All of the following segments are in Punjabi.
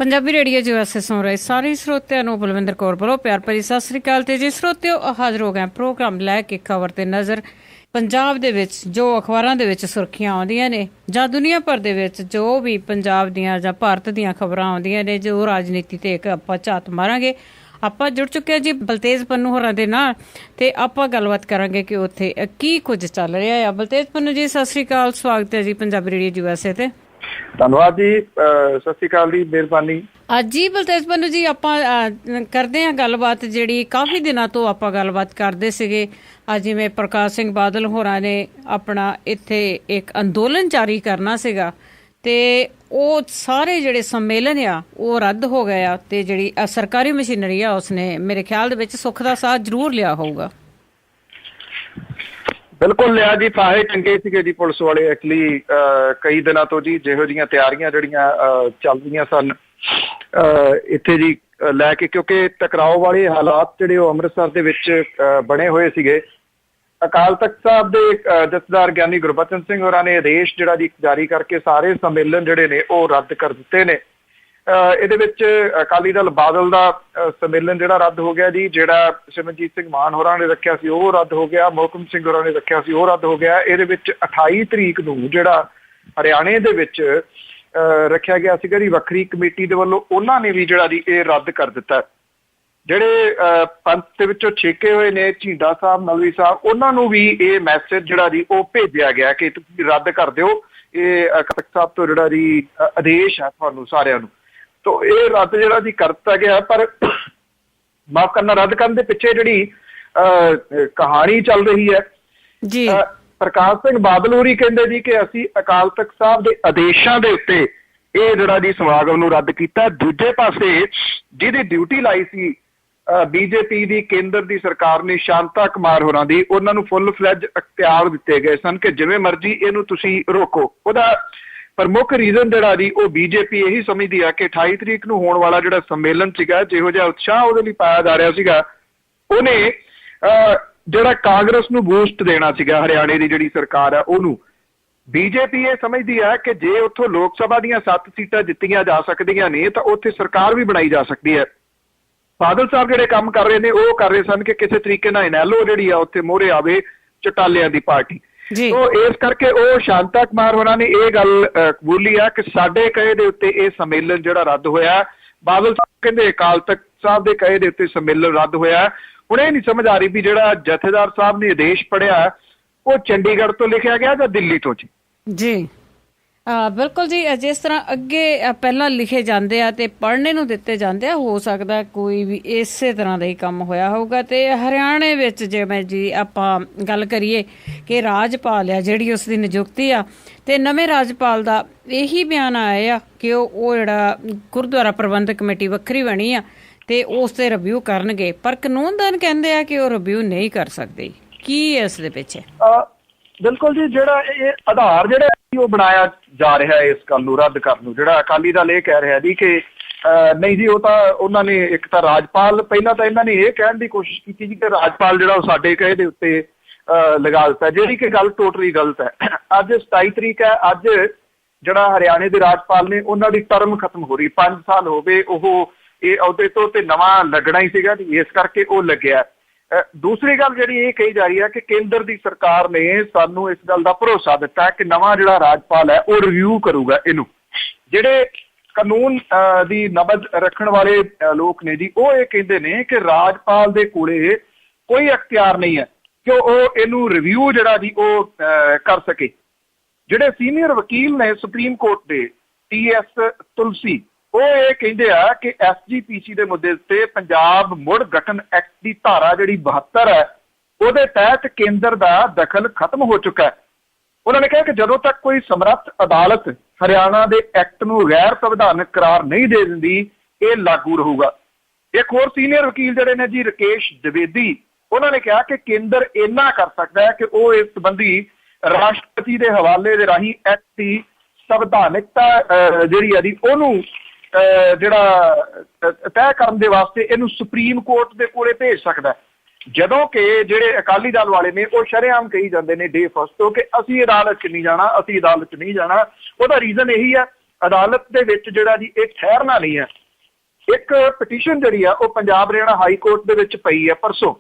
ਪੰਜਾਬੀ ਰੇਡੀਓ USA ਸੁਣ ਰਹੇ ਸਾਰੇ ਸਰੋਤਿਆਂ ਨੂੰ ਬਲਵਿੰਦਰ ਕੌਰ ਵੱਲੋਂ ਪਿਆਰ ਭਰੀ ਸਤਿ ਸ੍ਰੀ ਅਕਾਲ। ਤੇ ਜੀ ਸਰੋਤਿਓ, ਹਾਜ਼ਰ ਹੋ ਗਏ ਪ੍ਰੋਗਰਾਮ ਲੈ ਕੇ ਖਬਰ ਤੇ ਨਜ਼ਰ। ਪੰਜਾਬ ਦੇ ਵਿੱਚ ਜੋ ਅਖਬਾਰਾਂ ਦੇ ਵਿੱਚ ਸੁਰਖੀਆਂ ਆਉਂਦੀਆਂ ਨੇ ਜਾਂ ਦੁਨੀਆ ਭਰ ਦੇ ਵਿੱਚ ਜੋ ਵੀ ਪੰਜਾਬ ਦੀਆਂ ਜਾਂ ਭਾਰਤ ਦੀਆਂ ਖਬਰਾਂ ਆਉਂਦੀਆਂ ਨੇ, ਜੋ ਰਾਜਨੀਤੀ ਤੇ ਇੱਕ ਆਪਾਂ ਝਾਤ ਮਾਰਾਂਗੇ। ਆਪਾਂ ਜੁੜ ਚੁੱਕੇ ਜੀ ਬਲਤੇਜ ਪੰਨੂ ਹੋਰਾਂ ਦੇ ਨਾਲ ਤੇ ਆਪਾਂ ਗੱਲਬਾਤ ਕਰਾਂਗੇ ਕਿ ਉੱਥੇ ਕੀ ਕੁਝ ਚੱਲ ਰਿਹਾ ਆ। ਬਲਤੇਜ ਪੰਨੂ ਜੀ, ਸਤਿ ਸ੍ਰੀ ਅਕਾਲ, ਸਵਾਗਤ ਹੈ ਜੀ ਪੰਜਾਬੀ ਰੇਡੀਓ USA ਤੇ। ਧੰਨਵਾਦ ਜੀ, ਸਤਿ ਸ਼੍ਰੀ ਅਕਾਲ ਜੀ, ਮਿਹਰਬਾਨੀ। ਅੱਜ ਜੀ ਬਲਤੇਜ ਪੰਨੂ ਜੀ, ਆਪਾਂ ਕਰਦੇ ਹਾਂ ਗੱਲਬਾਤ ਜਿਹੜੀ ਕਾਫੀ ਦਿਨਾਂ ਤੋਂ ਆਪਾਂ ਗੱਲਬਾਤ ਕਰਦੇ ਸੀਗੇ। ਅੱਜ ਜਿਵੇਂ ਪ੍ਰਕਾਸ਼ ਸਿੰਘ ਬਾਦਲ ਹੋਰਾਂ ਨੇ ਆਪਣਾ ਇੱਥੇ ਇੱਕ ਅੰਦੋਲਨ ਜਾਰੀ ਕਰਨਾ ਸੀਗਾ ਤੇ ਉਹ ਸਾਰੇ ਜਿਹੜੇ ਸੰਮੇਲਨ ਆ ਉਹ ਰੱਦ ਹੋ ਗਏ ਆ ਤੇ ਜਿਹੜੀ ਸਰਕਾਰੀ ਮਸ਼ੀਨਰੀ ਆ ਉਸਨੇ ਮੇਰੇ ਖਿਆਲ ਦੇ ਵਿੱਚ ਸੁੱਖ ਦਾ ਸਾਥ ਜ਼ਰੂਰ ਲਿਆ ਹੋਊਗਾ। ਬਿਲਕੁਲ ਲਿਆ ਜੀ, ਫਾਹੇ ਚੰਗੇ ਸੀਗੇ ਜੀ ਪੁਲਿਸ ਵਾਲੇ। ਐਕਚੁਅਲੀ ਕਈ ਦਿਨਾਂ ਤੋਂ ਜੀ ਜਿਹੋ ਜਿਹੀਆਂ ਤਿਆਰੀਆਂ ਜਿਹੜੀਆਂ ਚੱਲ ਰਹੀਆਂ ਸਨ ਇੱਥੇ ਜੀ ਲੈ ਕੇ, ਕਿਉਂਕਿ ਟਕਰਾਓ ਵਾਲੇ ਹਾਲਾਤ ਜਿਹੜੇ ਉਹ ਅੰਮ੍ਰਿਤਸਰ ਦੇ ਵਿੱਚ ਬਣੇ ਹੋਏ ਸੀਗੇ। ਅਕਾਲ ਤਖਤ ਸਾਹਿਬ ਦੇ ਜਥੇਦਾਰ ਗਿਆਨੀ ਗੁਰਬਚਨ ਸਿੰਘ ਹੋਰਾਂ ਨੇ ਆਦੇਸ਼ ਜਿਹੜਾ ਜੀ ਜਾਰੀ ਕਰਕੇ ਸਾਰੇ ਸੰਮੇਲਨ ਜਿਹੜੇ ਨੇ ਉਹ ਰੱਦ ਕਰ ਦਿੱਤੇ ਨੇ। ਇਹਦੇ ਵਿੱਚ ਅਕਾਲੀ ਦਲ ਬਾਦਲ ਦਾ ਸੰਮੇਲਨ ਜਿਹੜਾ ਰੱਦ ਹੋ ਗਿਆ ਜੀ, ਜਿਹੜਾ ਸਿਮਰਨਜੀਤ ਸਿੰਘ ਮਾਨ ਹੋਰਾਂ ਨੇ ਰੱਖਿਆ ਸੀ ਉਹ ਰੱਦ ਹੋ ਗਿਆ, ਮੋਹਕਮ ਸਿੰਘ ਹੋਰਾਂ ਨੇ ਰੱਖਿਆ ਸੀ ਉਹ ਰੱਦ ਹੋ ਗਿਆ। ਇਹਦੇ ਵਿੱਚ 28 ਤਰੀਕ ਨੂੰ ਜਿਹੜਾ ਹਰਿਆਣੇ ਦੇ ਵਿੱਚ ਰੱਖਿਆ ਗਿਆ ਸੀਗਾ ਜੀ ਵੱਖਰੀ ਕਮੇਟੀ ਦੇ ਵੱਲੋਂ, ਉਹਨਾਂ ਨੇ ਵੀ ਜਿਹੜਾ ਜੀ ਇਹ ਰੱਦ ਕਰ ਦਿੱਤਾ। ਜਿਹੜੇ ਪੰਥ ਦੇ ਵਿੱਚੋਂ ਛੇਕੇ ਹੋਏ ਨੇ ਝੀਂਡਾ ਸਾਹਿਬ, ਮਲਵੀ ਸਾਹਿਬ, ਉਹਨਾਂ ਨੂੰ ਵੀ ਇਹ ਮੈਸੇਜ ਜਿਹੜਾ ਜੀ ਉਹ ਭੇਜਿਆ ਗਿਆ ਕਿ ਤੁਸੀਂ ਰੱਦ ਕਰ ਦਿਓ। ਇਹ ਅਕਾਲ ਤਖਤ ਸਾਹਿਬ ਤੋਂ ਜਿਹੜਾ ਜੀ ਆਦੇਸ਼ ਹੈ ਤੁਹਾਨੂੰ ਸਾਰਿਆਂ ਨੂੰ, ਤੋ ਇਹ ਰੱਦ ਜਿਹੜਾ ਜੀ ਕਰ ਦਿੱਤਾ ਗਿਆ। ਪਰ ਮਾਫ਼ ਕਰਨਾ, ਰੱਦ ਕਰਨ ਦੇ ਪਿੱਛੇ ਜਿਹੜੀ ਕਹਾਣੀ ਚੱਲ ਰਹੀ ਹੈ ਜੀ, ਪ੍ਰਕਾਸ਼ ਸਿੰਘ ਬਾਦਲ ਹੋਰੀ ਕਹਿੰਦੇ ਜੀ ਕਿ ਅਸੀਂ ਅਕਾਲ ਤਖਤ ਸਾਹਿਬ ਦੇ ਆਦੇਸ਼ਾਂ ਦੇ ਉੱਤੇ ਇਹ ਜਿਹੜਾ ਜੀ ਸਮਾਗਮ ਨੂੰ ਰੱਦ ਕੀਤਾ। ਦੂਜੇ ਪਾਸੇ ਜਿਹਦੀ ਡਿਊਟੀ ਲਾਈ ਸੀ ਬੀਜੇਪੀ ਦੀ ਕੇਂਦਰ ਦੀ ਸਰਕਾਰ ਨੇ, ਸ਼ਾਂਤਾ ਕੁਮਾਰ ਹੋਰਾਂ ਦੀ, ਉਹਨਾਂ ਨੂੰ ਫੁੱਲ ਫਲੈਜ ਅਖਤਿਆਰ ਦਿੱਤੇ ਗਏ ਸਨ ਕਿ ਜਿਵੇਂ ਮਰਜ਼ੀ ਇਹਨੂੰ ਤੁਸੀਂ ਰੋਕੋ। ਉਹਦਾ ਪ੍ਰਮੁੱਖ ਰੀਜ਼ਨ ਜਿਹੜਾ ਜੀ ਉਹ ਬੀਜੇਪੀ ਇਹੀ ਸਮਝਦੀ ਆ ਕਿ 28 ਤਰੀਕ ਨੂੰ ਹੋਣ ਵਾਲਾ ਜਿਹੜਾ ਸੰਮੇਲਨ ਸੀਗਾ, ਜਿਹੋ ਜਿਹਾ ਉਤਸ਼ਾਹ ਉਹਦੇ ਲਈ ਪਾਇਆ ਜਾ ਰਿਹਾ ਸੀਗਾ, ਉਹਨੇ ਜਿਹੜਾ ਕਾਂਗਰਸ ਨੂੰ ਬੂਸਟ ਦੇਣਾ ਸੀਗਾ, ਹਰਿਆਣੇ ਦੀ ਜਿਹੜੀ ਸਰਕਾਰ ਆ ਉਹਨੂੰ। ਬੀਜੇਪੀ ਇਹ ਸਮਝਦੀ ਹੈ ਕਿ ਜੇ ਉੱਥੋਂ ਲੋਕ ਸਭਾ ਦੀਆਂ 7 ਸੀਟਾਂ ਜਿੱਤੀਆਂ ਜਾ ਸਕਦੀਆਂ ਨੇ ਤਾਂ ਉੱਥੇ ਸਰਕਾਰ ਵੀ ਬਣਾਈ ਜਾ ਸਕਦੀ ਹੈ। ਬਾਦਲ ਸਾਹਿਬ ਜਿਹੜੇ ਕੰਮ ਕਰ ਰਹੇ ਨੇ ਉਹ ਕਰ ਰਹੇ ਸਨ ਕਿ ਕਿਸੇ ਤਰੀਕੇ ਨਾਲ ਇਨੈਲੋ ਜਿਹੜੀ ਆ ਉੱਥੇ ਮੋਹਰੇ ਆਵੇ, ਚਟਾਲਿਆਂ ਦੀ ਪਾਰਟੀ। ਤੋ ਇਸ ਕਰਕੇ ਉਹ ਸ਼ਾਂਤਾ ਕੁਮਾਰ ਹੋਰਾਂ ਨੇ ਇਹ ਗੱਲ ਕਬੂਲੀ ਆ ਕਿ ਸਾਡੇ ਕਹੇ ਦੇ ਉੱਤੇ ਇਹ ਸੰਮੇਲਨ ਜਿਹੜਾ ਰੱਦ ਹੋਇਆ। ਬਾਦਲ ਸਾਹਿਬ ਕਹਿੰਦੇ ਅਕਾਲ ਤਖਤ ਸਾਹਿਬ ਦੇ ਕਹੇ ਦੇ ਉੱਤੇ ਸੰਮੇਲਨ ਰੱਦ ਹੋਇਆ। ਹੁਣ ਇਹ ਨਹੀਂ ਸਮਝ ਆ ਰਹੀ ਵੀ ਜਿਹੜਾ ਜਥੇਦਾਰ ਸਾਹਿਬ ਨੇ ਆਦੇਸ਼ ਪੜ੍ਹਿਆ ਉਹ ਚੰਡੀਗੜ੍ਹ ਤੋਂ ਲਿਖਿਆ ਗਿਆ ਜਾਂ ਦਿੱਲੀ ਤੋਂ ਜੀ। ਬਿਲਕੁਲ ਜੀ, ਜਿਸ ਤਰ੍ਹਾਂ ਅੱਗੇ ਪਹਿਲਾਂ ਲਿਖੇ ਜਾਂਦੇ ਆ ਤੇ ਪੜ੍ਹਨੇ ਨੂੰ ਦਿੱਤੇ ਜਾਂਦੇ ਆ, ਹੋ ਸਕਦਾ ਕੋਈ ਵੀ ਇਸੇ ਤਰ੍ਹਾਂ ਦਾ ਹੀ ਕੰਮ ਹੋਇਆ ਹੋਊਗਾ। ਤੇ ਹਰਿਆਣੇ ਵਿੱਚ ਜਿਵੇਂ ਜੀ ਆਪਾਂ ਗੱਲ ਕਰੀਏ ਕਿ ਰਾਜਪਾਲ ਆ ਜਿਹੜੀ ਉਸ ਦੀ ਨਿਯੁਕਤੀ ਆ, ਤੇ ਨਵੇਂ ਰਾਜਪਾਲ ਦਾ ਇਹੀ ਬਿਆਨ ਆਇਆ ਕਿ ਉਹ ਜਿਹੜਾ ਗੁਰਦੁਆਰਾ ਪ੍ਰਬੰਧਕ ਕਮੇਟੀ ਵੱਖਰੀ ਬਣੀ ਆ ਤੇ ਉਸ ਤੇ ਰਿਵਿਊ ਕਰਨਗੇ, ਪਰ ਕਾਨੂੰਨਦਾਨ ਕਹਿੰਦੇ ਆ ਕਿ ਉਹ ਰਿਵਿਊ ਨਹੀਂ ਕਰ ਸਕਦੇ। ਕੀ ਇਸ ਦੇ ਪਿੱਛੇ? ਬਿਲਕੁਲ ਜੀ, ਜਿਹੜਾ ਇਹ ਆਧਾਰ ਜਿਹੜਾ ਉਹ ਬਣਾਇਆ ਜਾ ਰਿਹਾ ਇਸ ਗੱਲ ਨੂੰ ਰੱਦ ਕਰਨ ਨੂੰ, ਜਿਹੜਾ ਅਕਾਲੀ ਦਲ ਇਹ ਕਹਿ ਰਿਹਾ ਜੀ ਕਿ ਨਹੀਂ ਜੀ, ਉਹ ਤਾਂ ਉਹਨਾਂ ਨੇ ਇੱਕ ਤਾਂ ਰਾਜਪਾਲ, ਪਹਿਲਾਂ ਤਾਂ ਇਹਨਾਂ ਨੇ ਇਹ ਕਹਿਣ ਦੀ ਕੋਸ਼ਿਸ਼ ਕੀਤੀ ਜੀ ਕਿ ਰਾਜਪਾਲ ਜਿਹੜਾ ਉਹ ਸਾਡੇ ਕਹੇ ਦੇ ਉੱਤੇ ਲਗਾ ਦਿੱਤਾ, ਜਿਹੜੀ ਕਿ ਗੱਲ ਟੋਟਲੀ ਗਲਤ ਹੈ। ਅੱਜ 27 ਤਰੀਕ ਹੈ, ਅੱਜ ਜਿਹੜਾ ਹਰਿਆਣੇ ਦੇ ਰਾਜਪਾਲ ਨੇ ਉਹਨਾਂ ਦੀ ਟਰਮ ਖਤਮ ਹੋ ਰਹੀ, 5 ਸਾਲ ਹੋ ਗਏ ਉਹ ਇਹ ਅਹੁਦੇ ਤੋਂ, ਤੇ ਨਵਾਂ ਲੱਗਣਾ ਹੀ ਸੀਗਾ ਜੀ, ਇਸ ਕਰਕੇ ਉਹ ਲੱਗਿਆ। ਦੂਸਰੀ ਗੱਲ ਜਿਹੜੀ ਇਹ ਕਹੀ ਜਾ ਰਹੀ ਹੈ ਕਿ ਕੇਂਦਰ ਦੀ ਸਰਕਾਰ ਨੇ ਸਾਨੂੰ ਇਸ ਗੱਲ ਦਾ ਭਰੋਸਾ ਦਿੱਤਾ ਕਿ ਨਵਾਂ ਜਿਹੜਾ ਰਾਜਪਾਲ ਹੈ ਉਹ ਰਿਵਿਊ ਕਰੂਗਾ ਇਹਨੂੰ। ਜਿਹੜੇ ਕਾਨੂੰਨ ਦੀ ਨਬਜ਼ ਰੱਖਣ ਵਾਲੇ ਲੋਕ ਨੇ ਜੀ, ਉਹ ਇਹ ਕਹਿੰਦੇ ਨੇ ਕਿ ਰਾਜਪਾਲ ਦੇ ਕੋਲੇ ਕੋਈ ਅਖਤਿਆਰ ਨਹੀਂ ਹੈ ਕਿ ਉਹ ਇਹਨੂੰ ਰਿਵਿਊ ਜਿਹੜਾ ਜੀ ਉਹ ਕਰ ਸਕੇ। ਜਿਹੜੇ ਸੀਨੀਅਰ ਵਕੀਲ ਨੇ ਸੁਪਰੀਮ ਕੋਰਟ ਦੇ, TS ਤੁਲਸੀ, ਉਹ ਇਹ ਕਹਿੰਦੇ ਆ ਕਿ SGPC ਦੇ ਮੁੱਦੇ ਉੱਤੇ ਪੰਜਾਬ ਮੁੜ ਗਠਨ ਐਕਟ ਦੀ ਧਾਰਾ ਜਿਹੜੀ 72 ਹੈ ਉਹਦੇ ਤਹਿਤ ਕੇਂਦਰ ਦਾ ਦਖਲ ਖਤਮ ਹੋ ਚੁੱਕਾ ਹੈ। ਉਹਨਾਂ ਨੇ ਕਿਹਾ ਕਿ ਜਦੋਂ ਤੱਕ ਕੋਈ ਸਮਰੱਥ ਅਦਾਲਤ ਹਰਿਆਣਾ ਦੇ ਐਕਟ ਨੂੰ ਗੈਰ ਸੰਵਿਧਾਨਕ ਕਰਾਰ ਨਹੀਂ ਦੇ ਦਿੰਦੀ, ਇਹ ਲਾਗੂ ਰਹੂਗਾ। ਇੱਕ ਹੋਰ ਸੀਨੀਅਰ ਵਕੀਲ ਜਿਹੜੇ ਨੇ ਜੀ, ਰਕੇਸ਼ ਦਵੇਦੀ, ਉਹਨਾਂ ਨੇ ਕਿਹਾ ਕਿ ਕੇਂਦਰ ਇੰਨਾ ਕਰ ਸਕਦਾ ਹੈ ਕਿ ਉਹ ਇਸ ਸੰਬੰਧੀ ਰਾਸ਼ਟਰਪਤੀ ਦੇ ਹਵਾਲੇ ਦੇ ਰਾਹੀਂ ਐਕਟ ਦੀ ਸੰਵਿਧਾਨਿਕਤਾ ਜਿਹੜੀ ਆ ਜੀ ਉਹਨੂੰ ਜਿਹੜਾ ਤੈਅ ਕਰਨ ਦੇ ਵਾਸਤੇ ਇਹਨੂੰ ਸੁਪਰੀਮ ਕੋਰਟ ਦੇ ਕੋਲੇ ਭੇਜ ਸਕਦਾ। ਜਦੋਂ ਕਿ ਜਿਹੜੇ ਅਕਾਲੀ ਦਲ ਵਾਲੇ ਨੇ ਉਹ ਸ਼ਰੇਆਮ ਕਹੀ ਜਾਂਦੇ ਨੇ ਡੇ ਫਸਟ ਤੋਂ ਕਿ ਅਸੀਂ ਅਦਾਲਤ 'ਚ ਨਹੀਂ ਜਾਣਾ, ਅਸੀਂ ਅਦਾਲਤ 'ਚ ਨਹੀਂ ਜਾਣਾ। ਉਹਦਾ ਰੀਜ਼ਨ ਇਹੀ ਹੈ ਅਦਾਲਤ ਦੇ ਵਿੱਚ ਜਿਹੜਾ ਜੀ ਇਹ ਠਹਿਰਨਾ ਨਹੀਂ ਹੈ। ਇੱਕ ਪਟੀਸ਼ਨ ਜਿਹੜੀ ਆ ਉਹ ਪੰਜਾਬ ਹਰਿਆਣਾ ਹਾਈ ਕੋਰਟ ਦੇ ਵਿੱਚ ਪਈ ਹੈ ਪਰਸੋਂ।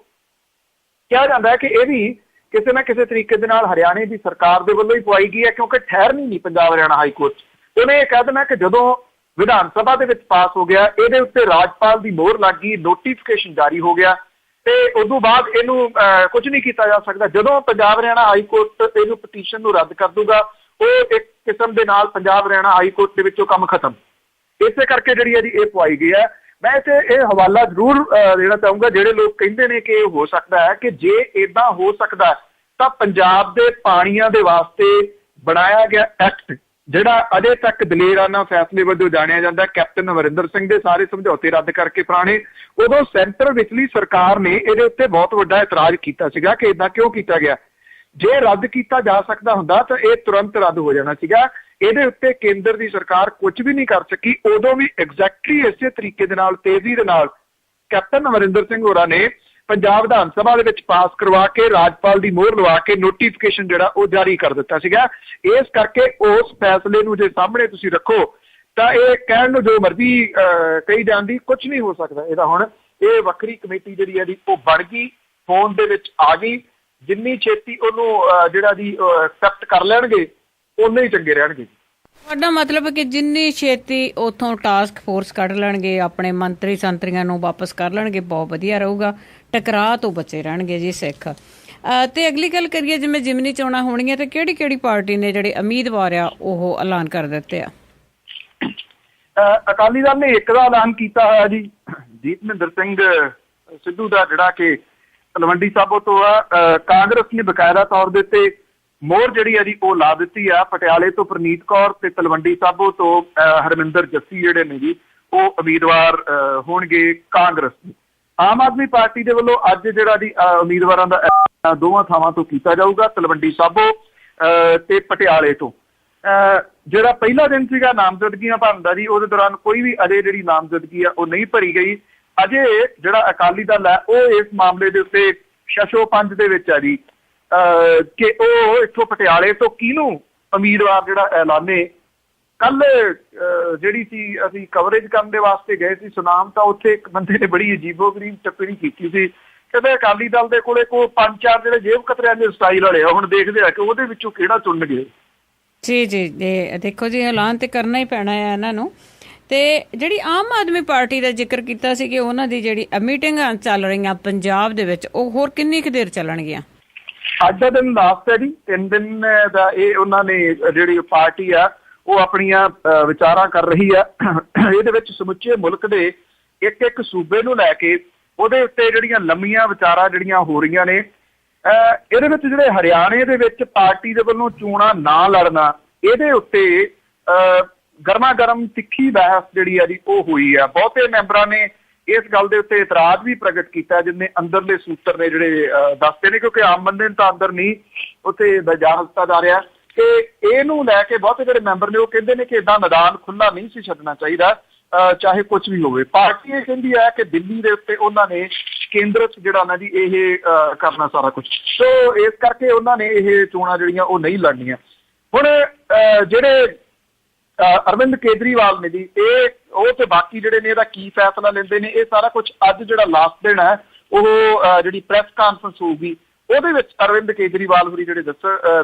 ਕਿਹਾ ਜਾਂਦਾ ਹੈ ਕਿ ਇਹ ਵੀ ਕਿਸੇ ਨਾ ਕਿਸੇ ਤਰੀਕੇ ਦੇ ਨਾਲ ਹਰਿਆਣੇ ਦੀ ਸਰਕਾਰ ਦੇ ਵੱਲੋਂ ਹੀ ਪਵਾਈ ਗਈ ਹੈ, ਕਿਉਂਕਿ ਠਹਿਰਨੀ ਨਹੀਂ ਪੰਜਾਬ ਹਰਿਆਣਾ ਹਾਈ ਕੋਰਟ। ਉਹਨੇ ਇਹ ਕਹਿ ਦੇਣਾ ਕਿ ਜਦੋਂ ਵਿਧਾਨ ਸਭਾ ਦੇ ਵਿੱਚ ਪਾਸ ਹੋ ਗਿਆ, ਇਹਦੇ ਉੱਤੇ ਰਾਜਪਾਲ ਦੀ ਮੋਹਰ ਲੱਗ ਗਈ, ਨੋਟੀਫਿਕੇਸ਼ਨ ਜਾਰੀ ਹੋ ਗਿਆ ਤੇ ਉਦੋਂ ਬਾਅਦ ਇਹਨੂੰ ਕੁਝ ਨਹੀਂ ਕੀਤਾ ਜਾ ਸਕਦਾ। ਜਦੋਂ ਪੰਜਾਬ ਹਰਿਆਣਾ ਹਾਈ ਕੋਰਟ ਇਹਨੂੰ ਪਟੀਸ਼ਨ ਨੂੰ ਰੱਦ ਕਰ ਦੂਗਾ, ਉਹ ਇੱਕ ਕਿਸਮ ਦੇ ਨਾਲ ਪੰਜਾਬ ਹਰਿਆਣਾ ਹਾਈ ਕੋਰਟ ਦੇ ਵਿੱਚੋਂ ਕੰਮ ਖਤਮ। ਇਸੇ ਕਰਕੇ ਜਿਹੜੀ ਹੈ ਜੀ ਇਹ ਪਵਾਈ ਗਈ ਹੈ। ਮੈਂ ਇੱਥੇ ਇਹ ਹਵਾਲਾ ਜ਼ਰੂਰ ਦੇਣਾ ਚਾਹੂੰਗਾ, ਜਿਹੜੇ ਲੋਕ ਕਹਿੰਦੇ ਨੇ ਕਿ ਇਹ ਹੋ ਸਕਦਾ ਹੈ ਕਿ ਜੇ ਇੱਦਾਂ ਹੋ ਸਕਦਾ ਤਾਂ ਪੰਜਾਬ ਦੇ ਪਾਣੀਆਂ ਦੇ ਵਾਸਤੇ ਬਣਾਇਆ ਗਿਆ ਐਕਟ, ਜਿਹੜਾ ਅਜੇ ਤੱਕ ਦਲੇਰਾਨਾ ਫੈਸਲੇ ਵਜੋਂ ਜਾਣਿਆ ਜਾਂਦਾ, ਕੈਪਟਨ ਅਮਰਿੰਦਰ ਸਿੰਘ ਦੇ ਸਾਰੇ ਸਮਝੌਤੇ ਰੱਦ ਕਰਕੇ ਪੁਰਾਣੇ, ਉਦੋਂ ਸੈਂਟਰ ਵਿਚਲੀ ਸਰਕਾਰ ਨੇ ਇਹਦੇ ਉੱਤੇ ਬਹੁਤ ਵੱਡਾ ਇਤਰਾਜ਼ ਕੀਤਾ ਸੀਗਾ ਕਿ ਇੱਦਾਂ ਕਿਉਂ ਕੀਤਾ ਗਿਆ। ਜੇ ਰੱਦ ਕੀਤਾ ਜਾ ਸਕਦਾ ਹੁੰਦਾ ਤਾਂ ਇਹ ਤੁਰੰਤ ਰੱਦ ਹੋ ਜਾਣਾ ਸੀਗਾ। ਇਹਦੇ ਉੱਤੇ ਕੇਂਦਰ ਦੀ ਸਰਕਾਰ ਕੁਝ ਵੀ ਨਹੀਂ ਕਰ ਸਕੀ। ਉਦੋਂ ਵੀ ਐਗਜ਼ੈਕਟਲੀ ਇਸੇ ਤਰੀਕੇ ਦੇ ਨਾਲ, ਤੇਜ਼ੀ ਦੇ ਨਾਲ ਕੈਪਟਨ ਅਮਰਿੰਦਰ ਸਿੰਘ ਹੋਰਾਂ ਨੇ ਪੰਜਾਬ ਵਿਧਾਨ ਸਭਾ ਦੇ ਵਿੱਚ ਪਾਸ ਕਰਵਾ ਕੇ ਰਾਜਪਾਲ ਦੀ ਮੋਹਰ ਲਵਾ ਕੇ ਨੋਟੀਫਿਕੇਸ਼ਨ ਜਿਹੜਾ ਉਹ ਜਾਰੀ ਕਰ ਦਿੱਤਾ ਸੀਗਾ। ਇਸ ਕਰਕੇ ਉਸ ਫੈਸਲੇ ਨੂੰ ਜੇ ਸਾਹਮਣੇ ਤੁਸੀਂ ਰੱਖੋ ਤਾਂ ਇਹ ਕਹਿਣ ਨੂੰ ਜੋ ਮਰਜ਼ੀ ਕਹੀ ਜਾਂਦੀ, ਕੁਝ ਨਹੀਂ ਹੋ ਸਕਦਾ ਇਹਦਾ। ਹੁਣ ਇਹ ਵੱਖਰੀ ਕਮੇਟੀ ਜਿਹੜੀ ਹੈ ਜੀ ਉਹ ਬਣ ਗਈ, ਫੋਨ ਦੇ ਵਿੱਚ ਆ ਗਈ। ਜਿੰਨੀ ਛੇਤੀ ਉਹਨੂੰ ਜਿਹੜਾ ਜੀ ਐਕਸੈਪਟ ਕਰ ਲੈਣਗੇ ਉਨੇ ਹੀ ਚੰਗੇ ਰਹਿਣਗੇ। ਤੁਹਾਡਾ ਮਤਲਬ ਹੈ ਕਿ ਜਿੰਨੀ ਛੇਤੀ ਉਥੋਂ ਟਾਸਕ ਫੋਰਸ ਕੱਢ ਲੈਣਗੇ, ਆਪਣੇ ਮੰਤਰੀ ਸੰਤਰੀਆਂ ਨੂੰ ਵਾਪਸ ਕਰ ਲੈਣਗੇ, ਬਹੁਤ ਵਧੀਆ ਰਹੂਗਾ, ਟਕਰਾਅ ਤੋਂ ਬਚੇ ਰਹਿਣਗੇ ਜੀ ਸਿੱਖ। ਤੇ ਅਗਲੀ ਗੱਲ ਕਰੀਏ, ਜਿਵੇਂ ਜ਼ਿਮਨੀ ਚੋਣਾਂ ਹੋਣਗੀਆਂ ਤੇ ਕਿਹੜੀ ਪਾਰਟੀ ਨੇ ਜਿਹੜੇ ਉਮੀਦਵਾਰ ਆ ਉਹ ਐਲਾਨ ਕਰ ਦਿੱਤੇ ਆ? ਅਕਾਲੀ ਦਲ ਨੇ ਇੱਕ ਦਾ ਐਲਾਨ ਕੀਤਾ ਹੋਇਆ ਜੀ, ਜੀਤ ਮਹਿੰਦਰ ਸਿੰਘ ਸਿੱਧੂ ਦਾ, ਜਿਹੜਾ ਕਿ ਤਲਵੰਡੀ ਸਾਬੋ ਤੋਂ ਆ। ਕਾਂਗਰਸ ਨੇ ਬਕਾਇਦਾ ਤੌਰ ਦੇ ਉੱਤੇ ਮੋਹਰ ਜਿਹੜੀ ਹੈ ਜੀ ਉਹ ਲਾ ਦਿੱਤੀ ਆ। ਪਟਿਆਲੇ ਤੋਂ ਪ੍ਰਨੀਤ ਕੌਰ ਤੇ ਤਲਵੰਡੀ ਸਾਬੋ ਤੋਂ ਹਰਮਿੰਦਰ ਜੱਸੀ ਜਿਹੜੇ ਨੇ ਜੀ ਉਹ ਉਮੀਦਵਾਰ ਹੋਣਗੇ ਕਾਂਗਰਸ ਦੇ। ਆਮ ਆਦਮੀ ਪਾਰਟੀ ਦੇ ਵੱਲੋਂ ਅੱਜ ਜਿਹੜਾ ਜੀ ਉਮੀਦਵਾਰਾਂ ਦਾ ਦੋਵਾਂ ਥਾਵਾਂ ਤੋਂ ਕੀਤਾ ਜਾਊਗਾ, ਤਲਵੰਡੀ ਸਾਬੋ ਤੇ ਪਟਿਆਲੇ ਤੋਂ। ਜਿਹੜਾ ਪਹਿਲਾ ਦਿਨ ਸੀਗਾ ਨਾਮਜ਼ਦਗੀਆਂ ਭਰਨ ਦਾ ਜੀ, ਉਹਦੇ ਦੌਰਾਨ ਕੋਈ ਵੀ ਅਜੇ ਜਿਹੜੀ ਨਾਮਜ਼ਦਗੀ ਆ ਉਹ ਨਹੀਂ ਭਰੀ ਗਈ। ਅਜੇ ਜਿਹੜਾ ਅਕਾਲੀ ਦਲ ਹੈ ਉਹ ਇਸ ਮਾਮਲੇ ਦੇ ਉੱਤੇ ਸ਼ਸ਼ੋਪੰਜ ਦੇ ਵਿੱਚ ਆ ਜੀ ਕਿ ਉਹ ਇੱਥੋਂ ਪਟਿਆਲੇ ਤੋਂ ਕਿਹਨੂੰ ਉਮੀਦਵਾਰ ਜਿਹੜਾ ਐਲਾਨੇ। ਕੱਲ ਜਿਹੜੀ ਸੀ ਅਸੀਂ ਕਵਰੇਜ ਕਰਨ ਦੇ ਵਾਸਤੇ ਗਏ ਸੀ ਸੁਨਾਮ, ਤਾਂ ਉੱਥੇ ਇੱਕ ਬੰਦੇ ਨੇ ਬੜੀ ਅਜੀਬੋ-ਗਰੀਬ ਟਿੱਪਣੀ ਕੀਤੀ ਸੀ। ਕਹਿੰਦੇ ਅਕਾਲੀ ਦਲ ਦੇ ਕੋਲੇ ਕੋਈ 5-4 ਜਿਹੜੇ ਜੇਬ ਕਤਰਿਆਂ ਦੇ ਸਟਾਈਲ ਵਾਲੇ ਆ, ਹੁਣ ਦੇਖਦੇ ਆ ਕਿ ਉਹਦੇ ਵਿੱਚੋਂ ਕਿਹੜਾ ਚੁਣਨਗੇ। ਜੀ ਦੇਖੋ ਜੀ, ਐਲਾਨ ਤੇ ਕਰਨਾ ਹੀ ਪੈਣਾ ਹੈ ਇਹਨਾਂ ਨੂੰ। ਤੇ ਜਿਹੜੀ ਆਮ ਆਦਮੀ ਪਾਰਟੀ ਦਾ ਜ਼ਿਕਰ ਕੀਤਾ ਸੀ ਕਿ ਉਹਨਾਂ ਦੀ ਜਿਹੜੀ ਮੀਟਿੰਗਾਂ ਚੱਲ ਰਹੀਆਂ ਪੰਜਾਬ ਦੇ ਵਿੱਚ, ਉਹ ਹੋਰ ਕਿੰਨੀ ਕੁ ਦੇਰ ਚੱਲਣਗੀਆਂ? ਅੱਜ ਦਾ ਦਿਨ ਲਾਸਟ ਹੈ ਜੀ, 3 ਦਿਨ ਦਾ ਇਹ ਉਹਨਾਂ ਨੇ ਜਿਹੜੀ ਪਾਰਟੀ ਆ ਉਹ ਆਪਣੀਆਂ ਵਿਚਾਰਾਂ ਕਰ ਰਹੀ ਆ। ਇਹਦੇ ਵਿੱਚ ਸਮੁੱਚੇ ਮੁਲਕ ਦੇ ਇੱਕ ਸੂਬੇ ਨੂੰ ਲੈ ਕੇ ਉਹਦੇ ਉੱਤੇ ਜਿਹੜੀਆਂ ਲੰਮੀਆਂ ਵਿਚਾਰਾਂ ਜਿਹੜੀਆਂ ਹੋ ਰਹੀਆਂ ਨੇ। ਇਹਦੇ ਵਿੱਚ ਜਿਹੜੇ ਹਰਿਆਣੇ ਦੇ ਵਿੱਚ ਪਾਰਟੀ ਦੇ ਵੱਲੋਂ ਚੋਣਾਂ ਨਾ ਲੜਨਾ, ਇਹਦੇ ਉੱਤੇ ਗਰਮਾ ਗਰਮ ਤਿੱਖੀ ਬਹਿਸ ਜਿਹੜੀ ਆ ਜੀ ਉਹ ਹੋਈ ਆ। ਬਹੁਤੇ ਮੈਂਬਰਾਂ ਨੇ ਇਸ ਗੱਲ ਦੇ ਉੱਤੇ ਇਤਰਾਜ਼ ਵੀ ਪ੍ਰਗਟ ਕੀਤਾ, ਜਿੰਨੇ ਅੰਦਰਲੇ ਸੂਤਰ ਨੇ ਜਿਹੜੇ ਦੱਸਦੇ ਨੇ, ਕਿਉਂਕਿ ਆਮ ਬੰਦੇ ਨੂੰ ਤਾਂ ਅੰਦਰ ਨਹੀਂ ਉੱਥੇ ਬਿਆਨ ਦਿੱਤਾ ਜਾ ਰਿਹਾ ਕਿ ਇਹਨੂੰ ਲੈ ਕੇ ਬਹੁਤੇ ਜਿਹੜੇ ਮੈਂਬਰ ਨੇ ਉਹ ਕਹਿੰਦੇ ਨੇ ਕਿ ਏਦਾਂ ਮੈਦਾਨ ਖੁੱਲ੍ਹਾ ਨਹੀਂ ਸੀ ਛੱਡਣਾ ਚਾਹੀਦਾ, ਚਾਹੇ ਕੁਝ ਵੀ ਹੋਵੇ। ਪਾਰਟੀ ਇਹ ਕਹਿੰਦੀ ਹੈ ਕਿ ਦਿੱਲੀ ਦੇ ਉੱਤੇ ਉਹਨਾਂ ਨੇ ਕੇਂਦਰ 'ਚ ਜਿਹੜਾ ਨਾ ਜੀ ਇਹ ਕਰਨਾ ਸਾਰਾ ਕੁਝ, ਸੋ ਇਸ ਕਰਕੇ ਉਹਨਾਂ ਨੇ ਇਹ ਚੋਣਾਂ ਜਿਹੜੀਆਂ ਉਹ ਨਹੀਂ ਲੜਨੀਆਂ। ਹੁਣ ਜਿਹੜੇ ਅਰਵਿੰਦ ਕੇਜਰੀਵਾਲ ਨੇ ਜੀ, ਉਹ ਤੇ ਬਾਕੀ ਜਿਹੜੇ ਨੇ ਇਹਦਾ ਕੀ ਫੈਸਲਾ ਲੈਂਦੇ ਨੇ, ਇਹ ਸਾਰਾ ਕੁਝ ਅੱਜ ਜਿਹੜਾ ਲਾਸਟ ਦਿਨ ਹੈ ਉਹ ਜਿਹੜੀ ਪ੍ਰੈਸ ਕਾਨਫਰੰਸ ਹੋਊਗੀ ਉਹਦੇ ਵਿੱਚ ਅਰਵਿੰਦ ਕੇਜਰੀਵਾਲ ਹੋਰੀ ਜਿਹੜੇ